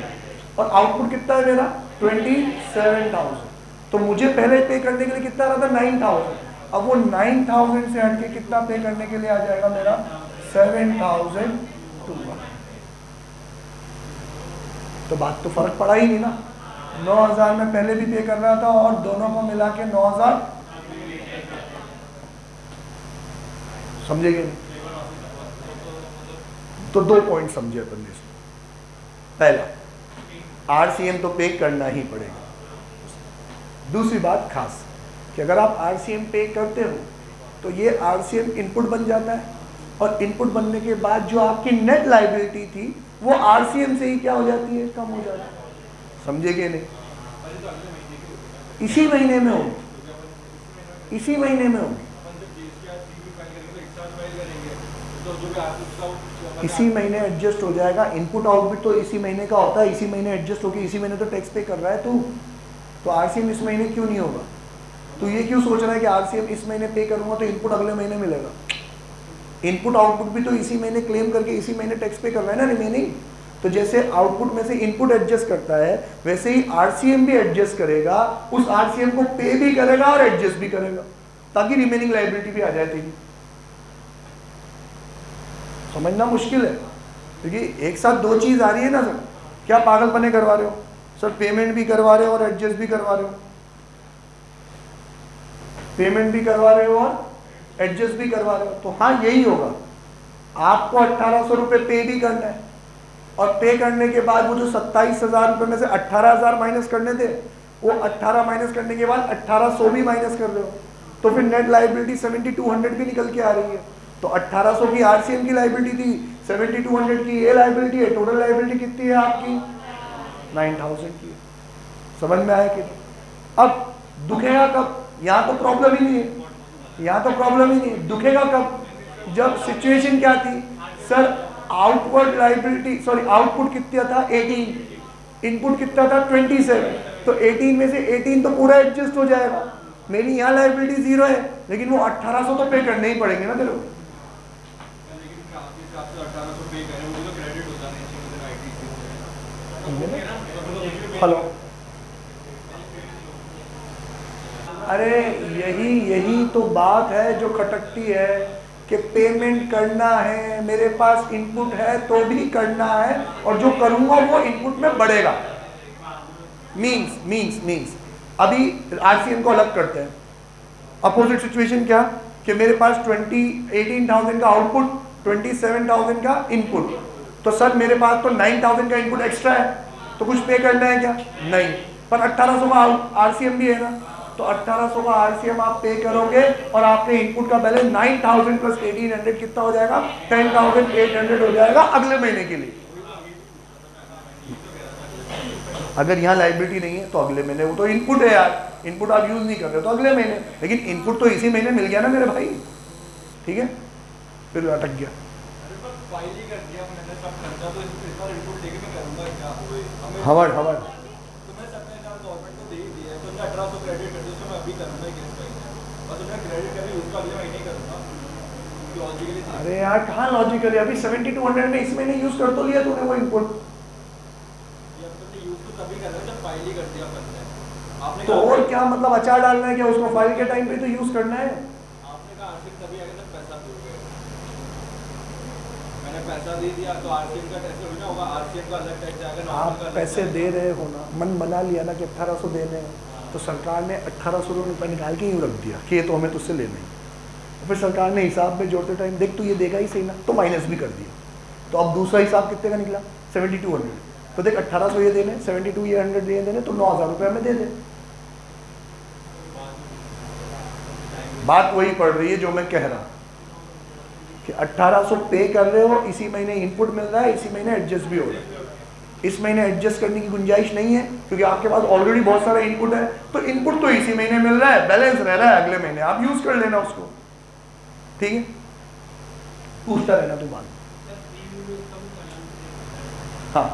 [SPEAKER 1] और आउटपुट कितना है मेरा, 27,000। तो मुझे पहले पे करने के लिए कितना आ रहा था, 9,000। अब वो 9,000 से हटके कितना पे करने के लिए आ जाएगा मेरा, 7,200। तो बात तो फर्क पड़ा ही नहीं ना, 9,000 में पहले भी पे कर रहा था और दोनों को मिला के 9,000। समझेंगे नहीं? तो 2 पॉइंट समझे अपन ने। पहला, RCM तो पे करना ही पड़ेगा। दूसरी बात खास कि अगर आप RCM पे करते हो तो ये RCM इनपुट बन जाता है, और इनपुट बनने के बाद जो आपकी नेट लायबिलिटी थी वो RCM से ही क्या हो जाती है, कम हो जाती है। समझेगे नहीं? इसी महीने में होगी, इसी महीने में होगी, इसी महीने एडजस्ट हो जाएगा। इनपुट आउटपुट तो इसी महीने का होता है, इसी महीने एडजस्ट होकर इसी महीने तो टैक्स पे कर रहा है तू, तो RCM इस महीने क्यों नहीं होगा। तो ये क्यों सोच रहा है कि RCM इस महीने पे करूंगा तो इनपुट अगले महीने मिलेगा। इनपुट आउटपुट भी तो इसी महीने क्लेम करके इसी महीने टैक्स पे कर रहा है ना, रिमेनिंग। तो जैसे आउटपुट में से इनपुट एडजस्ट करता है, वैसे ही RCM भी एडजस्ट करेगा, उस RCM को पे भी करेगा और एडजस्ट भी करेगा, ताकि रिमेनिंग लायबिलिटी भी आ जाए तेरी। समझना मुश्किल है, क्योंकि एक साथ 2 चीज आ रही है ना सर। क्या पागलपने करवा रहे हो सर, पेमेंट भी करवा रहे हो और एडजस्ट भी करवा रहे हो, पेमेंट भी करवा रहे हो और एडजस्ट भी करवा रहे हो। तो हाँ, यही होगा, आपको 1800 रुपये पे भी करना है, और पे करने के बाद वो जो 27,000 रुपये में से 18,000 माइनस करने थे, वो 18 माइनस करने के बाद 1800 भी माइनस कर रहे हो, तो फिर नेट लायबिलिटी 7,200 भी निकल के आ रही है। तो 1800 की RCM की लायबिलिटी थी, 7,200 की ये लायबिलिटी है, टोटल लायबिलिटी कितनी है आपकी, 9,000 की। समझ में आया कि? अब दुखेगा कब, यहाँ तो प्रॉब्लम ही नहीं है, यहाँ तो प्रॉब्लम ही नहीं है। दुखेगा कब, जब सिचुएशन क्या थी sir, outward liability sorry output कितना था, 18, इनपुट कितना था, 27। तो 18 में से 18 तो पूरा एडजस्ट हो जाएगा, मेरी यहाँ लायबिलिटी 0 है, लेकिन वो 1800 तो पे करने ही पड़ेंगे ना तेरे को। हेलो, अरे यही तो बात है जो खटकती है कि पेमेंट करना है, मेरे पास इनपुट है तो भी करना है, और जो करूंगा वो इनपुट में बढ़ेगा। मींस अभी RCM को अलग करते हैं। अपोजिट सिचुएशन क्या कि मेरे पास 18,000 का आउटपुट, 27,000 का इनपुट। तो सर मेरे पास तो 9,000 का इनपुट एक्स्ट्रा है, तो कुछ पे करना है क्या, नहीं, पर 1800 का RCM भी है ना, तो 1800 का RCM आप पे करोगे और आपके इनपुट का बैलेंस 9,000 प्लस 1,800 कितना हो जाएगा, 10,800 हो जाएगा अगले महीने के लिए। अगर यहाँ लायबिलिटी नहीं है तो अगले महीने, वो तो इनपुट है यार, इनपुट आप यूज नहीं कर रहे तो अगले महीने, लेकिन इनपुट तो इसी महीने मिल गया ना मेरे भाई, ठीक है। फिर अटक गया, हवड़ अरे यार कहाँ लॉजिकल है, अभी 7200 में इस महीने यूज कर तो लिया तूने वो इनपुट, तो और क्या मतलब अचार डालना है क्या उसको, फाइल के टाइम पे तो यूज करना है।
[SPEAKER 2] आपने कहा आरसीएम तभी आएगा जब पैसा दोगे, मैंने पैसा दे दिया तो आरसीएम का टैक्स थोड़ी ना होगा, आरसीएम का अलग टैक्स आएगा।
[SPEAKER 1] आप पैसे दे रहे हो ना, मन बना लिया ना कि 1800 देने हैं, तो सरकार ने 1800 रुपये निकाल के यूँ रख दिया कि ये तो हमें तुझसे लेना ही, फिर सरकार ने हिसाब में जोड़ते टाइम देख तू ये देगा ही सही ना, तो माइनस भी कर दिया, तो अब दूसरा हिसाब कितने का निकला 7200, तो देख 1800 ये देने, 72 ये 100 ये देने, तो 9000 रुपये हमें दे दे। बात वही पड़ रही है जो मैं कह रहा कि 1800 पे कर रहे हो, इसी महीने इनपुट मिल रहा है, इसी महीने एडजस्ट भी हो रहा है, इस महीने एडजस्ट करने की गुंजाइश नहीं है क्योंकि आपके पास ऑलरेडी बहुत सारा इनपुट है, तो इनपुट तो इसी महीने मिल रहा है, बैलेंस रह रहा है अगले महीने, आप यूज कर लेना उसको, ठीक है। पूछता रहना तू बात। हाँ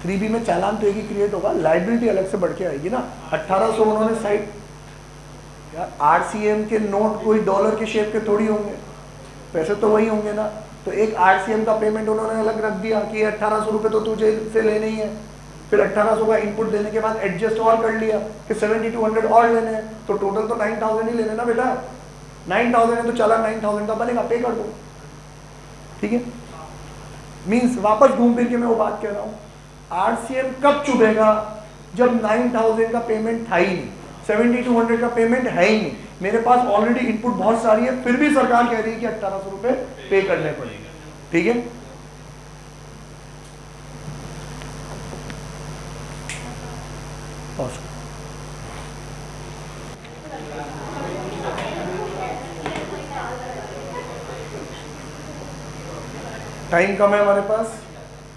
[SPEAKER 1] 3B में चालान तो एक ही क्रिएट होगा, लाइबिलिटी अलग से बढ़ के आएगी ना। 1800 उन्होंने साइड, यार आरसीएम के नोट कोई डॉलर के शेप के थोड़ी होंगे, पैसे तो वही होंगे ना, तो एक आरसीएम का पेमेंट उन्होंने अलग रख दिया कि 1800 रुपये तो तुझे से लेने ही है, फिर 1800 का इनपुट देने के बाद एडजस्ट और कर लिया कि 7200 और लेने हैं, तो टोटल तो 9000 ही लेने ना बेटा, 9000 है तो चला 9000 का बनेगा, पे कर दो, ठीक है। मीन्स वापस घूम फिर के मैं वो बात कह रहा हूँ, आरसीएम कब चुभेगा, जब 9000 का पेमेंट था ही नहीं, 7200 का पेमेंट है ही नहीं, मेरे पास ऑलरेडी इनपुट बहुत सारी है, फिर भी सरकार कह रही है कि 1800 रुपये पे करने पड़ेंगे, ठीक है। टाइम कम है हमारे पास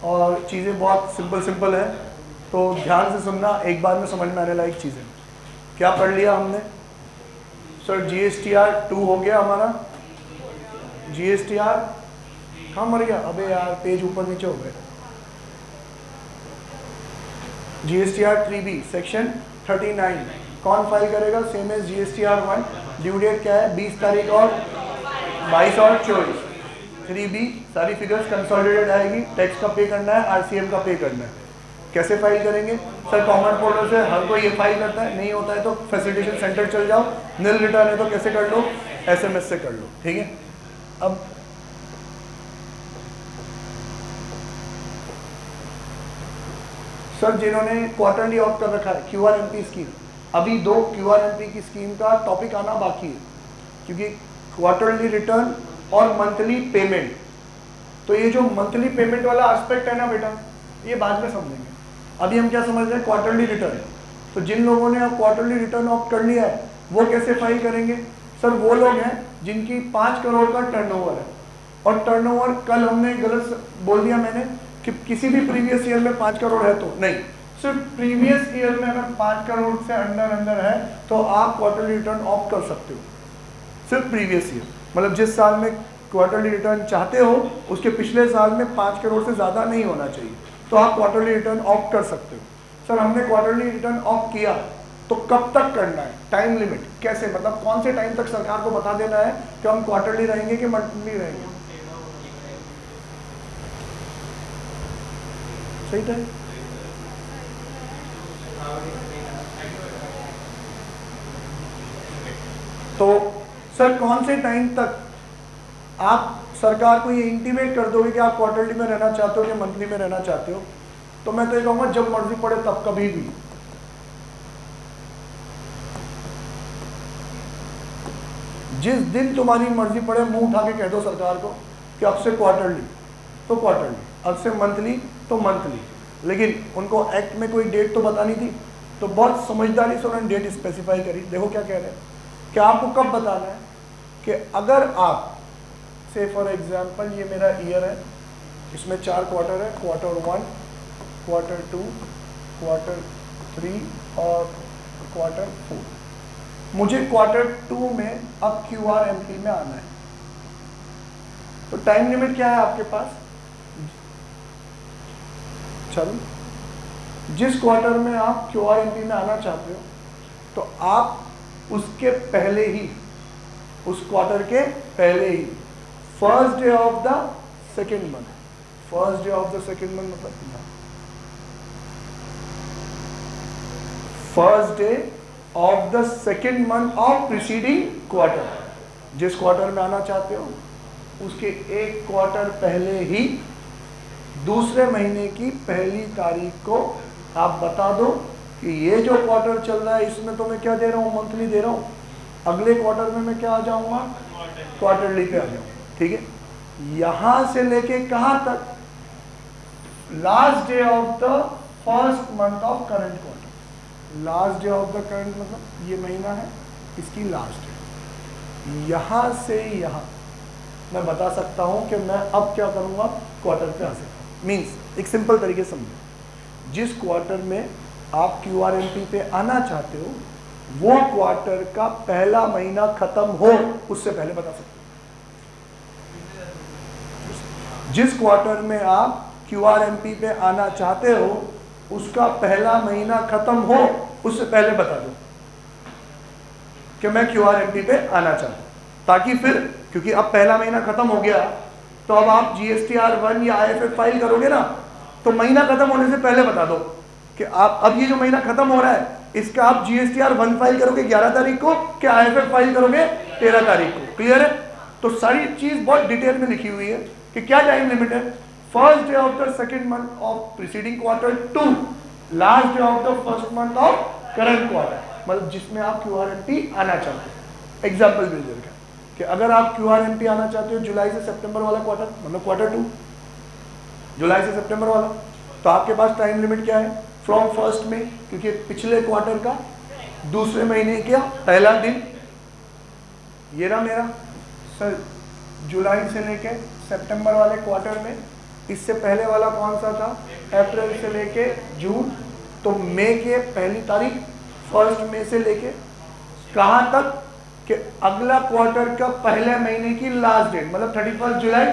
[SPEAKER 1] और चीज़ें बहुत सिंपल है, तो ध्यान से सुनना, एक बार में समझ में आने लायक चीज़ें। क्या पढ़ लिया हमने सर, GSTR 2 हो गया हमारा, GSTR कहाँ मर गया, अबे यार पेज ऊपर नीचे हो गए। GSTR 3B सेक्शन 39 कौन फाइल करेगा, same as GSTR 1, due date क्या है 20 तारीख और 22 और 24। 3B सारी फिगर्स कंसोलिडेटेड आएगी, टैक्स का पे करना है, आरसीएम का पे करना है। कैसे फाइल करेंगे सर, कॉमन पोर्टल से हर कोई ये फाइल करता है, नहीं होता है तो फैसिलिटेशन सेंटर चल जाओ, नील रिटर्न है तो कैसे कर लो, SMS से कर लो, ठीक है। अब सर जिन्होंने क्वार्टरली ऑप्ट कर रखा है QRMP स्कीम, अभी 2 QRMP की स्कीम का टॉपिक आना बाकी है, क्योंकि क्वार्टरली रिटर्न और मंथली पेमेंट, तो ये जो मंथली पेमेंट वाला एस्पेक्ट है ना बेटा, ये बाद में समझेंगे, अभी हम क्या समझ रहे हैं क्वार्टरली रिटर्न। तो जिन लोगों ने अब क्वार्टरली रिटर्न ऑप्ट कर लिया है वो कैसे फाइल करेंगे सर, वो लोग हैं जिनकी 5 करोड़ का टर्नओवर है, और टर्नओवर कल हमने गलत बोल दिया मैंने कि किसी भी प्रीवियस ईयर में 5 करोड़ है तो नहीं, सिर्फ प्रीवियस ईयर में अगर 5 करोड़ से अंदर है तो आप क्वार्टरली रिटर्न ऑप्ट कर सकते हो, सिर्फ प्रीवियस ईयर, मतलब जिस साल में क्वार्टरली रिटर्न चाहते हो उसके पिछले साल में 5 करोड़ से ज़्यादा नहीं होना चाहिए, तो आप क्वार्टरली रिटर्न ऑप्ट कर सकते हो। सर हमने क्वार्टरली रिटर्न ऑप्ट किया तो कब तक करना है, टाइम लिमिट कैसे, मतलब कौन से टाइम तक सरकार को बता देना है कि हम क्वार्टरली रहेंगे कि मंथली रहेंगे, सही टाइम। तो सर कौन से टाइम तक आप सरकार को ये इंटीमेट कर दोगे कि आप क्वार्टरली में रहना चाहते हो या मंथली में रहना चाहते हो, तो मैं तो ये कहूँगा जब मर्जी पड़े तब, कभी भी। जिस दिन तुम्हारी मर्जी पड़े मुंह उठा के कह दो सरकार को कि अब से क्वार्टरली तो क्वार्टरली, अब से मंथली तो मंथली, लेकिन उनको एक्ट में कोई डेट तो बतानी थी, तो बहुत समझदारी से उन्होंने डेट स्पेसिफाई करी। देखो क्या कह रहे हैं कि आपको कब बताना है कि अगर आप से फॉर एग्जाम्पल ये मेरा ईयर है, इसमें 4 क्वार्टर है, क्वार्टर 1, क्वार्टर 2, क्वार्टर 3 और क्वार्टर 4, मुझे क्वार्टर 2 में अब QRMP में आना है, तो टाइम लिमिट क्या है आपके पास, चलो जिस क्वार्टर में आप QRMP में आना चाहते हो तो आप उसके पहले ही उस क्वार्टर के पहले ही, first day of the second month. First day of the second month मतलब first day of the second month of preceding quarter. जिस क्वार्टर में आना चाहते हो उसके एक क्वार्टर पहले ही दूसरे महीने की पहली तारीख को आप बता दो कि ये जो क्वार्टर चल रहा है इसमें तो मैं क्या दे रहा हूँ, मंथली दे रहा हूँ, अगले क्वार्टर में मैं क्या आ जाऊंगा, क्वार्टरली पे आ जाऊंगा। ठीक है, यहां से लेके कहां तक, last day of the first month of current quarter. Last day of the current मतलब ये महीना है, इसकी लास्ट डे, यहां से यहां मैं बता सकता हूं कि मैं अब क्या करूंगा, क्वार्टर पे आ सकता। मीन्स एक सिंपल तरीके से समझो, जिस क्वार्टर में आप QRMP पे आना चाहते हो वो क्वार्टर का पहला महीना खत्म हो उससे पहले बता सकते हो। जिस क्वार्टर में आप QRMP पे आना चाहते हो उसका पहला महीना खत्म हो उससे पहले बता दो कि मैं QRMP पे आना चाहता हूं, ताकि फिर, क्योंकि अब पहला महीना खत्म हो गया तो अब आप GSTR1 या IFF फाइल करोगे ना, तो महीना खत्म होने से पहले बता दो कि आप अब ये जो महीना खत्म हो रहा है इसका आप GSTR1 फाइल करोगे 11 तारीख को, क्या IFF फाइल करोगे 13 तारीख को। क्लियर है? तो सारी चीज बहुत डिटेल में लिखी हुई है कि क्या टाइम लिमिट है, first day of the second month of preceding quarter to last day of the first month of current quarter, मतलब जिसमें आप QRMP आना चाहते हो। एग्जाम्पल भी दे कि अगर आप QRMP आना चाहते हो जुलाई से सितंबर वाला क्वार्टर, मतलब क्वार्टर टू, जुलाई से सितंबर वाला, तो आपके पास टाइम लिमिट क्या है, फ्रॉम फर्स्ट में, क्योंकि पिछले क्वार्टर का दूसरे महीने का पहला दिन, ये रहा मेरा सर, जुलाई से लेके सितंबर वाले क्वार्टर में, इससे पहले वाला कौन सा था, अप्रैल से लेके जून, तो मई के पहली तारीख, फर्स्ट मई से लेके कहां तक कि अगला क्वार्टर का पहले महीने की लास्ट डेट, मतलब 31 जुलाई।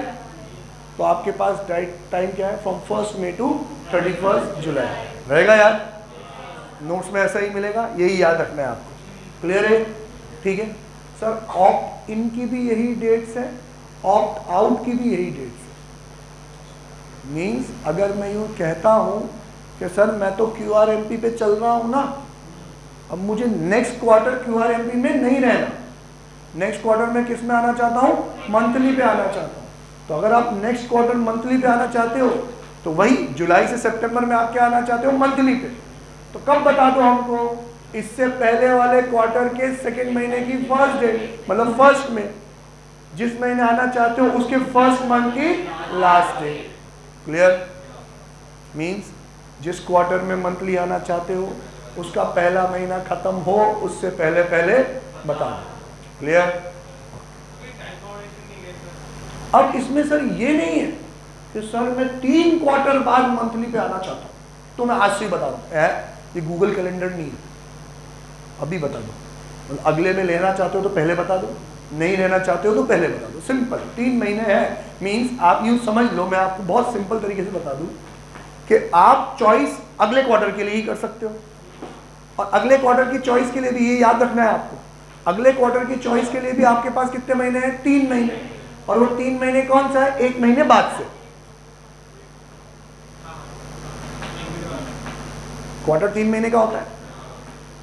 [SPEAKER 1] तो आपके पास टाइम क्या है, फ्रॉम 1 मई टू 31 जुलाई रहेगा यार, नोट्स में ऐसा ही मिलेगा, यही याद रखना है आपको। क्लियर है? ठीक है सर, ऑप्ट इन की भी यही डेट्स है, ऑप्ट आउट की भी यही डेट्स है। मीन्स अगर मैं यूँ कहता हूँ कि सर मैं तो QRMP पे चल रहा हूँ ना, अब मुझे नेक्स्ट क्वार्टर QRMP में नहीं रहना, नेक्स्ट क्वार्टर में किस में आना चाहता हूँ, मंथली पे आना चाहता हूँ। तो अगर आप नेक्स्ट क्वार्टर मंथली पे आना चाहते हो तो वही जुलाई से सितंबर में आप क्या आना चाहते हो, मंथली पे, तो कब बता दो हमको, इससे पहले वाले क्वार्टर के सेकेंड महीने की फर्स्ट डेट, मतलब फर्स्ट में जिस महीने आना चाहते हो उसके फर्स्ट मंथ की लास्ट डेट। क्लियर? मीन्स जिस क्वार्टर में मंथली आना चाहते हो उसका पहला महीना खत्म हो उससे पहले पहले बता दो। क्लियर? अब इसमें सर ये नहीं है कि सर मैं 3 क्वार्टर बाद मंथली पे आना चाहता हूं, तो मैं आज से ही बता रहा हूं, ये गूगल कैलेंडर नहीं है, अभी बता दो। अगले में लेना चाहते हो तो पहले बता दो, नहीं लेना चाहते हो तो पहले बता दो, सिंपल। 3 महीने है, मीन्स आप यूं समझ लो, मैं आपको बहुत सिंपल तरीके से बता दूं कि आप चॉइस अगले क्वार्टर के लिए ही कर सकते हो, और अगले क्वार्टर की चॉइस के लिए भी ये याद रखना है आपको, अगले क्वार्टर की चॉइस के लिए भी आपके पास कितने महीने हैं, 3 महीने, और वो 3 महीने कौन सा है, 1 महीने बाद से। क्वार्टर 3 महीने का होता है,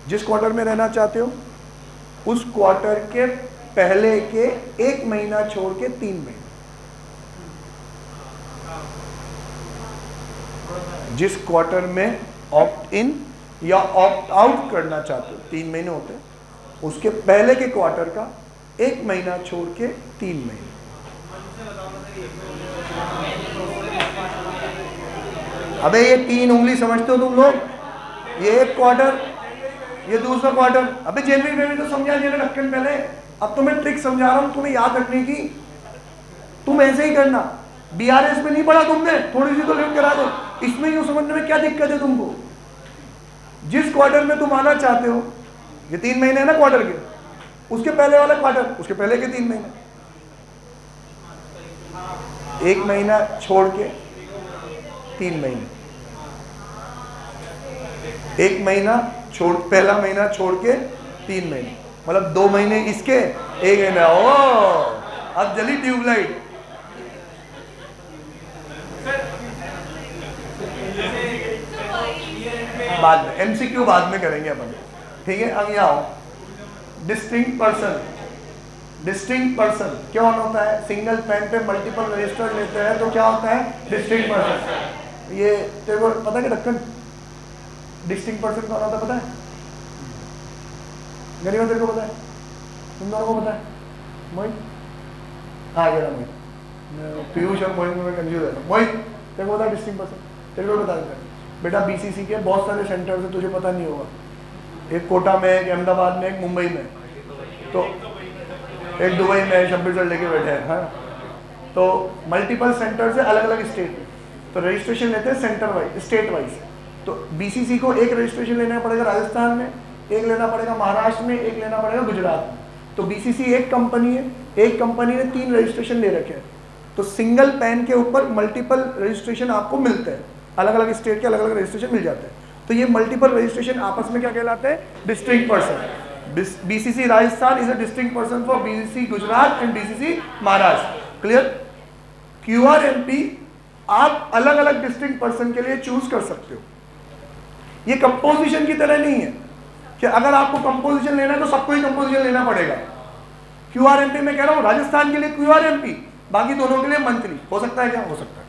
[SPEAKER 1] जिस क्वार्टर में रहना चाहते हो उस क्वार्टर के पहले के 1 महीना छोड़ के 3 महीने, जिस क्वार्टर में ऑप्ट इन या ऑप्ट आउट करना चाहते हो, 3 महीने होते हैं, उसके पहले के क्वार्टर का 1 महीना छोड़ के 3 महीने। अबे ये 3 उंगली समझते हो तुम लोग, ये एक क्वार्टर, ये दूसरा क्वार्टर। अबे जनवरी में भी तो समझा दिया ना ढक्कन पहले, अब तो मैं ट्रिक समझा रहा हूं तुम्हें याद रखने की, तुम ऐसे ही करना। BRS में नहीं पढ़ा तुमने, थोड़ी सी तो लिख करा दो, इसमें यूं समझने में क्या दिक्कत है तुमको। जिस क्वार्टर में तुम आना चाहते हो, ये 3 महीने है ना क्वार्टर के, उसके पहले वाला क्वार्टर, उसके पहले के 3 महीने, 1 महीना छोड़ के 3 महीने, 1 महीना छोड़, पहला महीना छोड़ के 3 महीने, मतलब 2 महीने इसके, 1 महीना ओ अब जली ट्यूबलाइट। बाद में एमसीक्यू बाद में करेंगे अपन, ठीक है। अब यहाँ आओ, डिस्टिंक्ट पर्सन। डिस्टिंक्ट पर्सन क्या होता है? सिंगल पेन पे मल्टीपल रजिस्टर लेते हैं तो क्या होता है? Distinct person. ये तेरे को पता है कि ढक्कन डिस्टिंक्ट पर्सन कौन होता है पता है? गरीब तेरे को पता है? तुम दोनों को पता है? मोहित हाँ गया मोहित, पीयूष और मोहित में कंफ्यूज है। मोहित तेरे को पता है डिस्टिंक्ट पर्सन? तेरे को बता देता है बेटा, बीसीसी के बहुत सारे सेंटर्स हैं, तुझे पता नहीं होगा। एक कोटा में, एक अहमदाबाद में, एक मुंबई में, तो एक दुबई में, छब्बीसगढ़ लेके बैठे हैं, हाँ। तो मल्टीपल सेंटर से अलग अलग स्टेट में तो रजिस्ट्रेशन लेते हैं सेंटर वाइज, स्टेट वाइज। तो बीसीसी को एक रजिस्ट्रेशन लेना पड़ेगा राजस्थान में, एक लेना पड़ेगा महाराष्ट्र में, एक लेना पड़ेगा गुजरात में। तो बीसीसी एक कंपनी है, एक कंपनी ने 3 रजिस्ट्रेशन ले रखे हैं। तो सिंगल पैन के ऊपर मल्टीपल रजिस्ट्रेशन आपको मिलते हैं, अलग अलग स्टेट के अलग अलग रजिस्ट्रेशन मिल जाते हैं। तो ये मल्टीपल रजिस्ट्रेशन आपस में क्या कहलाते हैं? Distinct person. BCC Rajasthan is a distinct person for BCC Gujarat and BCC Maharashtra. Clear? QRMP आप अलग अलग डिस्टिंक्ट पर्सन के लिए चूज कर सकते हो। ये कंपोजिशन की तरह नहीं है कि अगर आपको कंपोजिशन लेना है तो सबको ही कंपोजिशन लेना पड़ेगा। क्यूआरएमपी में कह रहा हूं राजस्थान के लिए क्यूआरएमपी, बाकी दोनों के लिए मंथली। हो सकता है क्या? हो सकता है।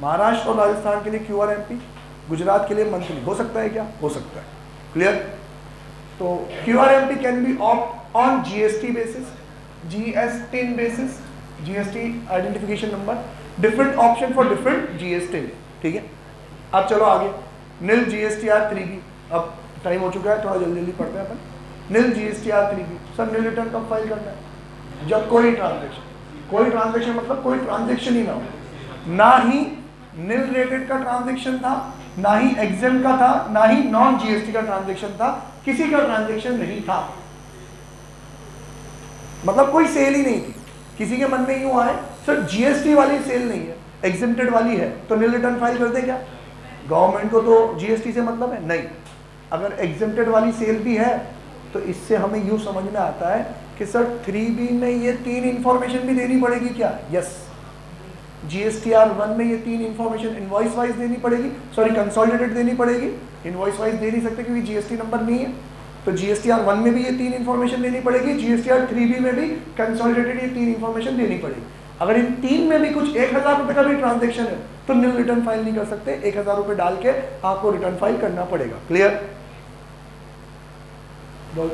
[SPEAKER 1] महाराष्ट्र और राजस्थान के लिए क्यूआरएमपी, गुजरात के लिए मंथली। हो सकता है क्या? हो सकता है। क्लियर? तो QRMP can be opt on GST basis, GST basis, GST identification number, different option for different GST. ठीक है, अब चलो आगे। नील जीएसटीआर 3B, अब टाइम हो चुका है, थोड़ा जल्दी जल्दी पढ़ते हैं अपन। नील जीएसटीआर 3B, सर नील रिटर्न कब फाइल करना है? जब कोई ट्रांजेक्शन मतलब कोई ट्रांजेक्शन ही ना हो, ना ही नील रेटेड का ट्रांजेक्शन था, ना ही एग्जेम का था, ना ही नॉन जीएसटी का ट्रांजेक्शन था, किसी का ट्रांजेक्शन नहीं था, मतलब कोई सेल ही नहीं थी। किसी के मन में यूं आए सर जीएसटी वाली सेल नहीं है, एग्जेम्प्टेड वाली है, तो नील रिटर्न फाइल कर दे क्या? गवर्नमेंट को तो जीएसटी से मतलब है नहीं। अगर एग्जेम्प्टेड वाली सेल भी है तो इससे हमें यूं समझ में आता है कि सर 3B में ये 3 इंफॉर्मेशन भी देनी पड़ेगी क्या? यस। जीएसटीआर 1 में ये 3 इंफॉर्मेशन इनवॉइस वाइज देनी पड़ेगी, सॉरी कंसोलिडेटेड देनी पड़ेगी, इनवॉइस वाइज दे नहीं सकते क्योंकि जीएसटी नंबर नहीं है। तो जीएसटीआर 1 में भी ये 3 इंफॉर्मेशन देनी पड़ेगी, जीएसटीआर 3B में भी कंसोलिडेटेड ये 3 इंफॉर्मेशन देनी पड़ेगी। अगर इन 3 में भी कुछ 1000 रुपये का भी ट्रांजेक्शन है तो नील रिटर्न फाइल नहीं कर सकते, 1000 रुपये डाल के आपको रिटर्न फाइल करना पड़ेगा। क्लियर? बोल,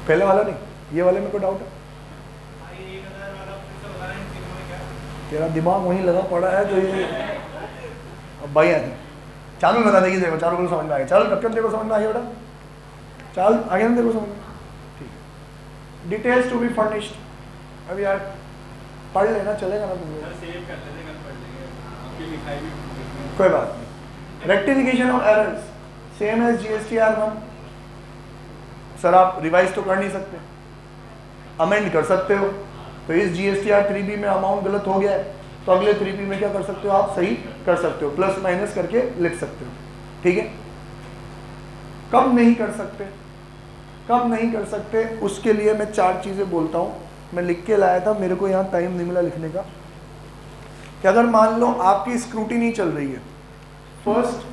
[SPEAKER 1] पहले वाला नहीं, ये वाले में कोई डाउट है? तेरा दिमाग वहीं लगा पड़ा है तो ये अब भाई आते चालू बता देगी, देखो चालू को समझ में आ गया। चल ढक्कन देखो समझ में आ गया बेटा, चल आगे ना देखो समझ में। ठीक है, डिटेल्स टू बी फर्निश्ड। अब यार पढ़ लेना, चलेगा ना तुम लोग? कोई बात नहीं। Rectification of errors same as GSTR 1। Sir आप रिवाइज तो कर नहीं सकते, अमेंड कर सकते हो। तो इस जीएसटीआर 3B में अमाउंट गलत हो गया है तो अगले 3B में क्या कर सकते हो? आप सही कर सकते हो, प्लस माइनस करके लिख सकते हो। ठीक है? कब नहीं कर सकते? कब नहीं कर सकते उसके लिए मैं 4 चीज़ें बोलता हूँ। मैं लिख के लाया था, मेरे को यहाँ टाइम नहीं मिला लिखने का। कि अगर मान लो आपकी स्क्रूटिनी चल रही है, फर्स्ट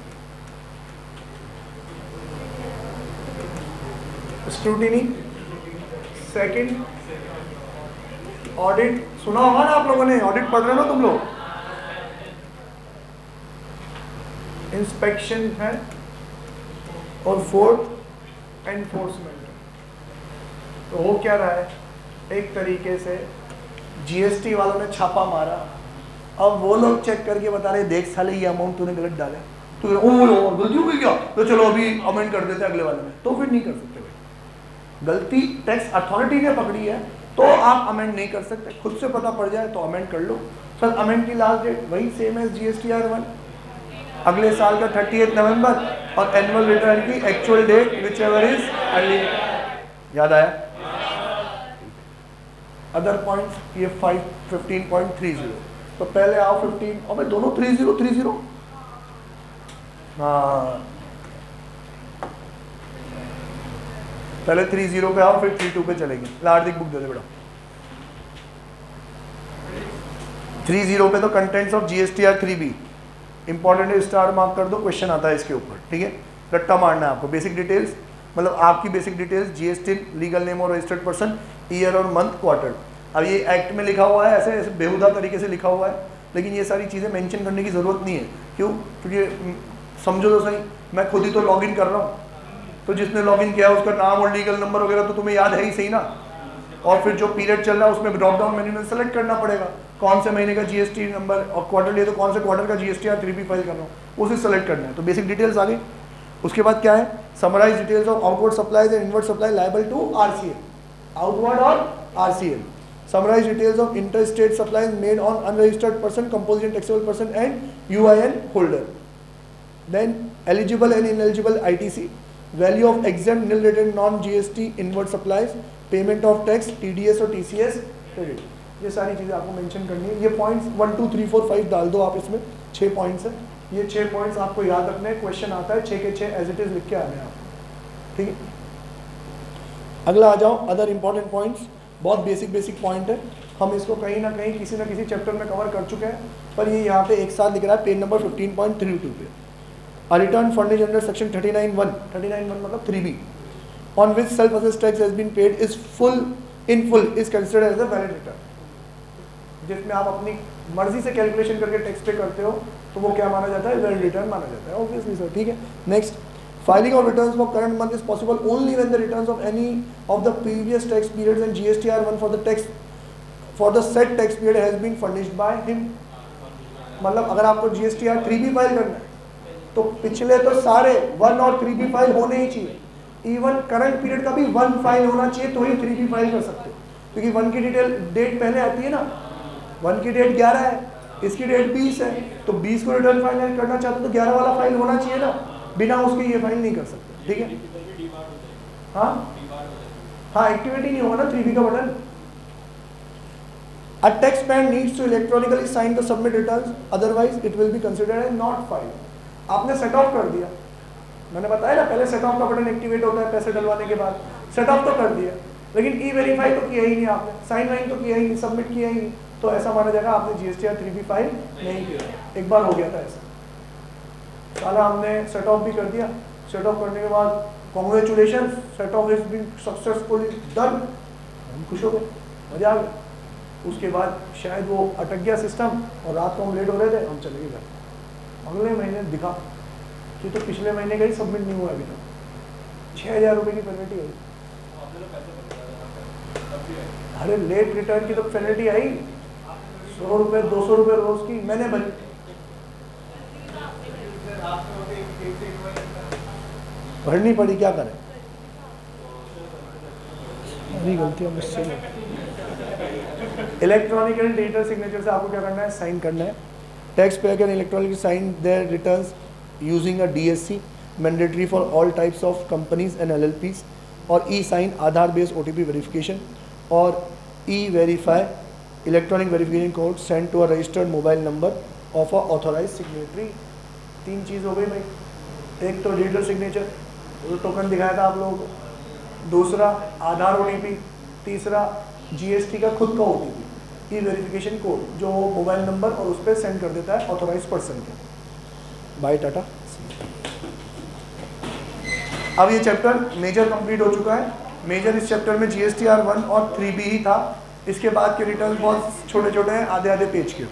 [SPEAKER 1] स्क्रूटिनी, सेकंड ऑडिट, सुना होगा ना आप लोगों ने, ऑडिट पढ़ रहे हो तुम लोग, इंस्पेक्शन है, और फोर्थ एनफोर्समेंट। तो हो क्या रहा है, एक तरीके से जीएसटी वालों ने छापा मारा, अब वो लोग चेक करके बता रहे देख साले ये अमाउंट तूने गलत डाला, तो गलती हो गई क्या, तो चलो अभी अमेंड कर देते अगले वाले में। तो फिर नहीं कर सकते भाई, गलती टैक्स अथॉरिटी ने पकड़ी है तो आप अमेंड नहीं कर सकते, खुद से पता पड़ जाए तो अमेंड कर लो। सर अमेंड की लास्ट डेट वही सेम एज जीएसटीआर 1, अगले साल का 30 नवंबर, और एनुअल रिटर्न की actual date whichever is early. याद आया? अदर पॉइंट्स ये 15.30। तो पहले आओ 15, और भाई दोनों 30 हाँ पहले 30 पे आओ, फिर 32 पे चलेंगे। हार्दिक बुक दे दे बेटा। 30 पे तो contents of GSTR 3B important है, स्टार मार्क कर दो, क्वेश्चन आता है इसके ऊपर, ठीक है। रट्टा मारना है आपको। बेसिक डिटेल्स मतलब आपकी basic details, GST, legal name और रजिस्टर्ड पर्सन, ईयर और मंथ, क्वार्टर। अब ये एक्ट में लिखा हुआ है, ऐसे ऐसे बेहुदा तरीके से लिखा हुआ है, लेकिन ये सारी चीज़ें मेंशन करने की ज़रूरत नहीं है। क्यों? क्योंकि समझो तो सही, मैं खुद ही तो लॉगिन कर रहा हूँ, तो जिसने लॉगिन किया उसका नाम और लीगल नंबर वगैरह तो तुम्हें याद है ही सही ना। और फिर जो पीरियड चल रहा है उसमें ड्रॉप डाउन मेन्यू में सेलेक्ट करना पड़ेगा कौन से महीने का GST नंबर, और क्वार्टरली तो कौन से क्वार्टर का GSTR 3B फाइल कर रहा हूँ, उसे सेलेक्ट करना है। तो बेसिक डिटेल्स आ गई। उसके बाद क्या है? Summarize details of outward supplies and inward supply liable to RCL, outward और RCL। Summarize details of interstate supplies made on unregistered person, composite taxable person and UIN holder. Then eligible and ineligible ITC, value of exempt nil rated non-GST inward supplies, payment of tax, TDS और TCS credit। ये सारी चीज़ें आपको मेंशन करनी है। ये पॉइंट्स 1 2 3 4 5 डाल दो आप इसमें, 6 पॉइंट्स है। ये 6 पॉइंट्स आपको याद रखने हैं, क्वेश्चन आता है 6 के 6 एज इट इज लिख के आने हैं आपको, ठीक है। अगला आ जाओ, अदर इंपॉर्टेंट पॉइंट्स, बहुत बेसिक पॉइंट है। हम इसको कहीं ना कहीं किसी न किसी चैप्टर में कवर कर चुके हैं, पर ये यहाँ पे एक साथ लिख रहा है पेज नंबर 15.32 पे। A return furnished under section 39(1), 39(1) मतलब 3B, on which self-assessed tax has been paid is in full is considered as a valid return। जिसमें आप अपनी मर्जी से कैलकुलेशन करके टैक्स पे करते हो तो वो क्या माना जाता है? वैलिड रिटर्न माना जाता है, ऑब्वियसली सर, ठीक है। Next, filing of returns for current month is possible only when the returns of any of the previous tax periods and GSTR 1 for the said tax period has been furnished by him। मतलब अगर आपको GSTR 3B फाइल करना है तो पिछले तो सारे 1 और 3B फाइल होने ही चाहिए। इवन करंट पीरियड का भी 1 फाइल होना चाहिए तो ही 3B फाइल कर सकते हो, क्योंकि 1 की डिटेल डेट पहले आती है ना। 1 की डेट 11 है, इसकी डेट 20 है, तो 20 को रिटर्न फाइल करना चाहते हो तो 11 वाला फाइल होना चाहिए ना, बिना उसके ये फाइल नहीं कर सकते, ठीक है। हाँ एक्टिवेट ही नहीं होगा ना 3B का button. A taxpayer needs to electronically sign the submit returns, otherwise it will be considered as not filed। आपने सेट ऑफ कर दिया, मैंने बताया ना पहले सेट ऑफ का बटन एक्टिवेट होता है पैसे डलवाने के बाद। सेट ऑफ तो कर दिया, लेकिन ई-वेरीफाई तो किया ही नहीं आपने, साइन वाइन तो किया ही नहीं, सबमिट किया ही नहीं, तो ऐसा माना जाएगा आपने GSTR 3B फाइल नहीं किया। एक बार हो गया था ऐसा, साला हमने सेट ऑफ भी कर दिया। सेट ऑफ करने के बाद congratulation, set off is been successfully done, हम खुश हो गए, मजा आ गया। उसके बाद शायद वो अटक गया सिस्टम और रात को हम लेट हो रहे थे, हम चले गए घर। अगले महीने दिखा कि तो पिछले महीने का ही सबमिट नहीं हुआ अभी तक, 6,000 रुपये की पेनल्टी आई। अरे लेट रिटर्न की तो पेनल्टी आई 100 रुपये 200 रुपये रोज की, मैंने भरी। भरनी पड़ी, क्या करें, मेरी गलती है मुझसे। इलेक्ट्रॉनिक एंड डिजिटल सिग्नेचर से आपको क्या करना है? साइन करना है। Tax payer can electronically sign their returns using a DSC, mandatory for all types of companies and LLPs, और e sign Aadhaar based OTP verification, और e verify electronic verification code send to a registered mobile number of a authorise signatory. 3 चीज़ हो गई भाई। एक तो डिजिटल सिग्नेचर, वो टोकन दिखाया था आप लोगों को, दूसरा आधार OTP, तीसरा GST का खुद का OTP, ई-वेरिफिकेशन कोड जो मोबाइल नंबर और उस पर सेंड कर देता है ऑथोराइज पर्सन के। बाय टाटा। अब ये चैप्टर मेजर कंप्लीट हो चुका है। मेजर इस चैप्टर में GSTR 1 और 3B ही था। इसके बाद के रिटर्न बहुत छोटे छोटे हैं, आधे आधे पेज के।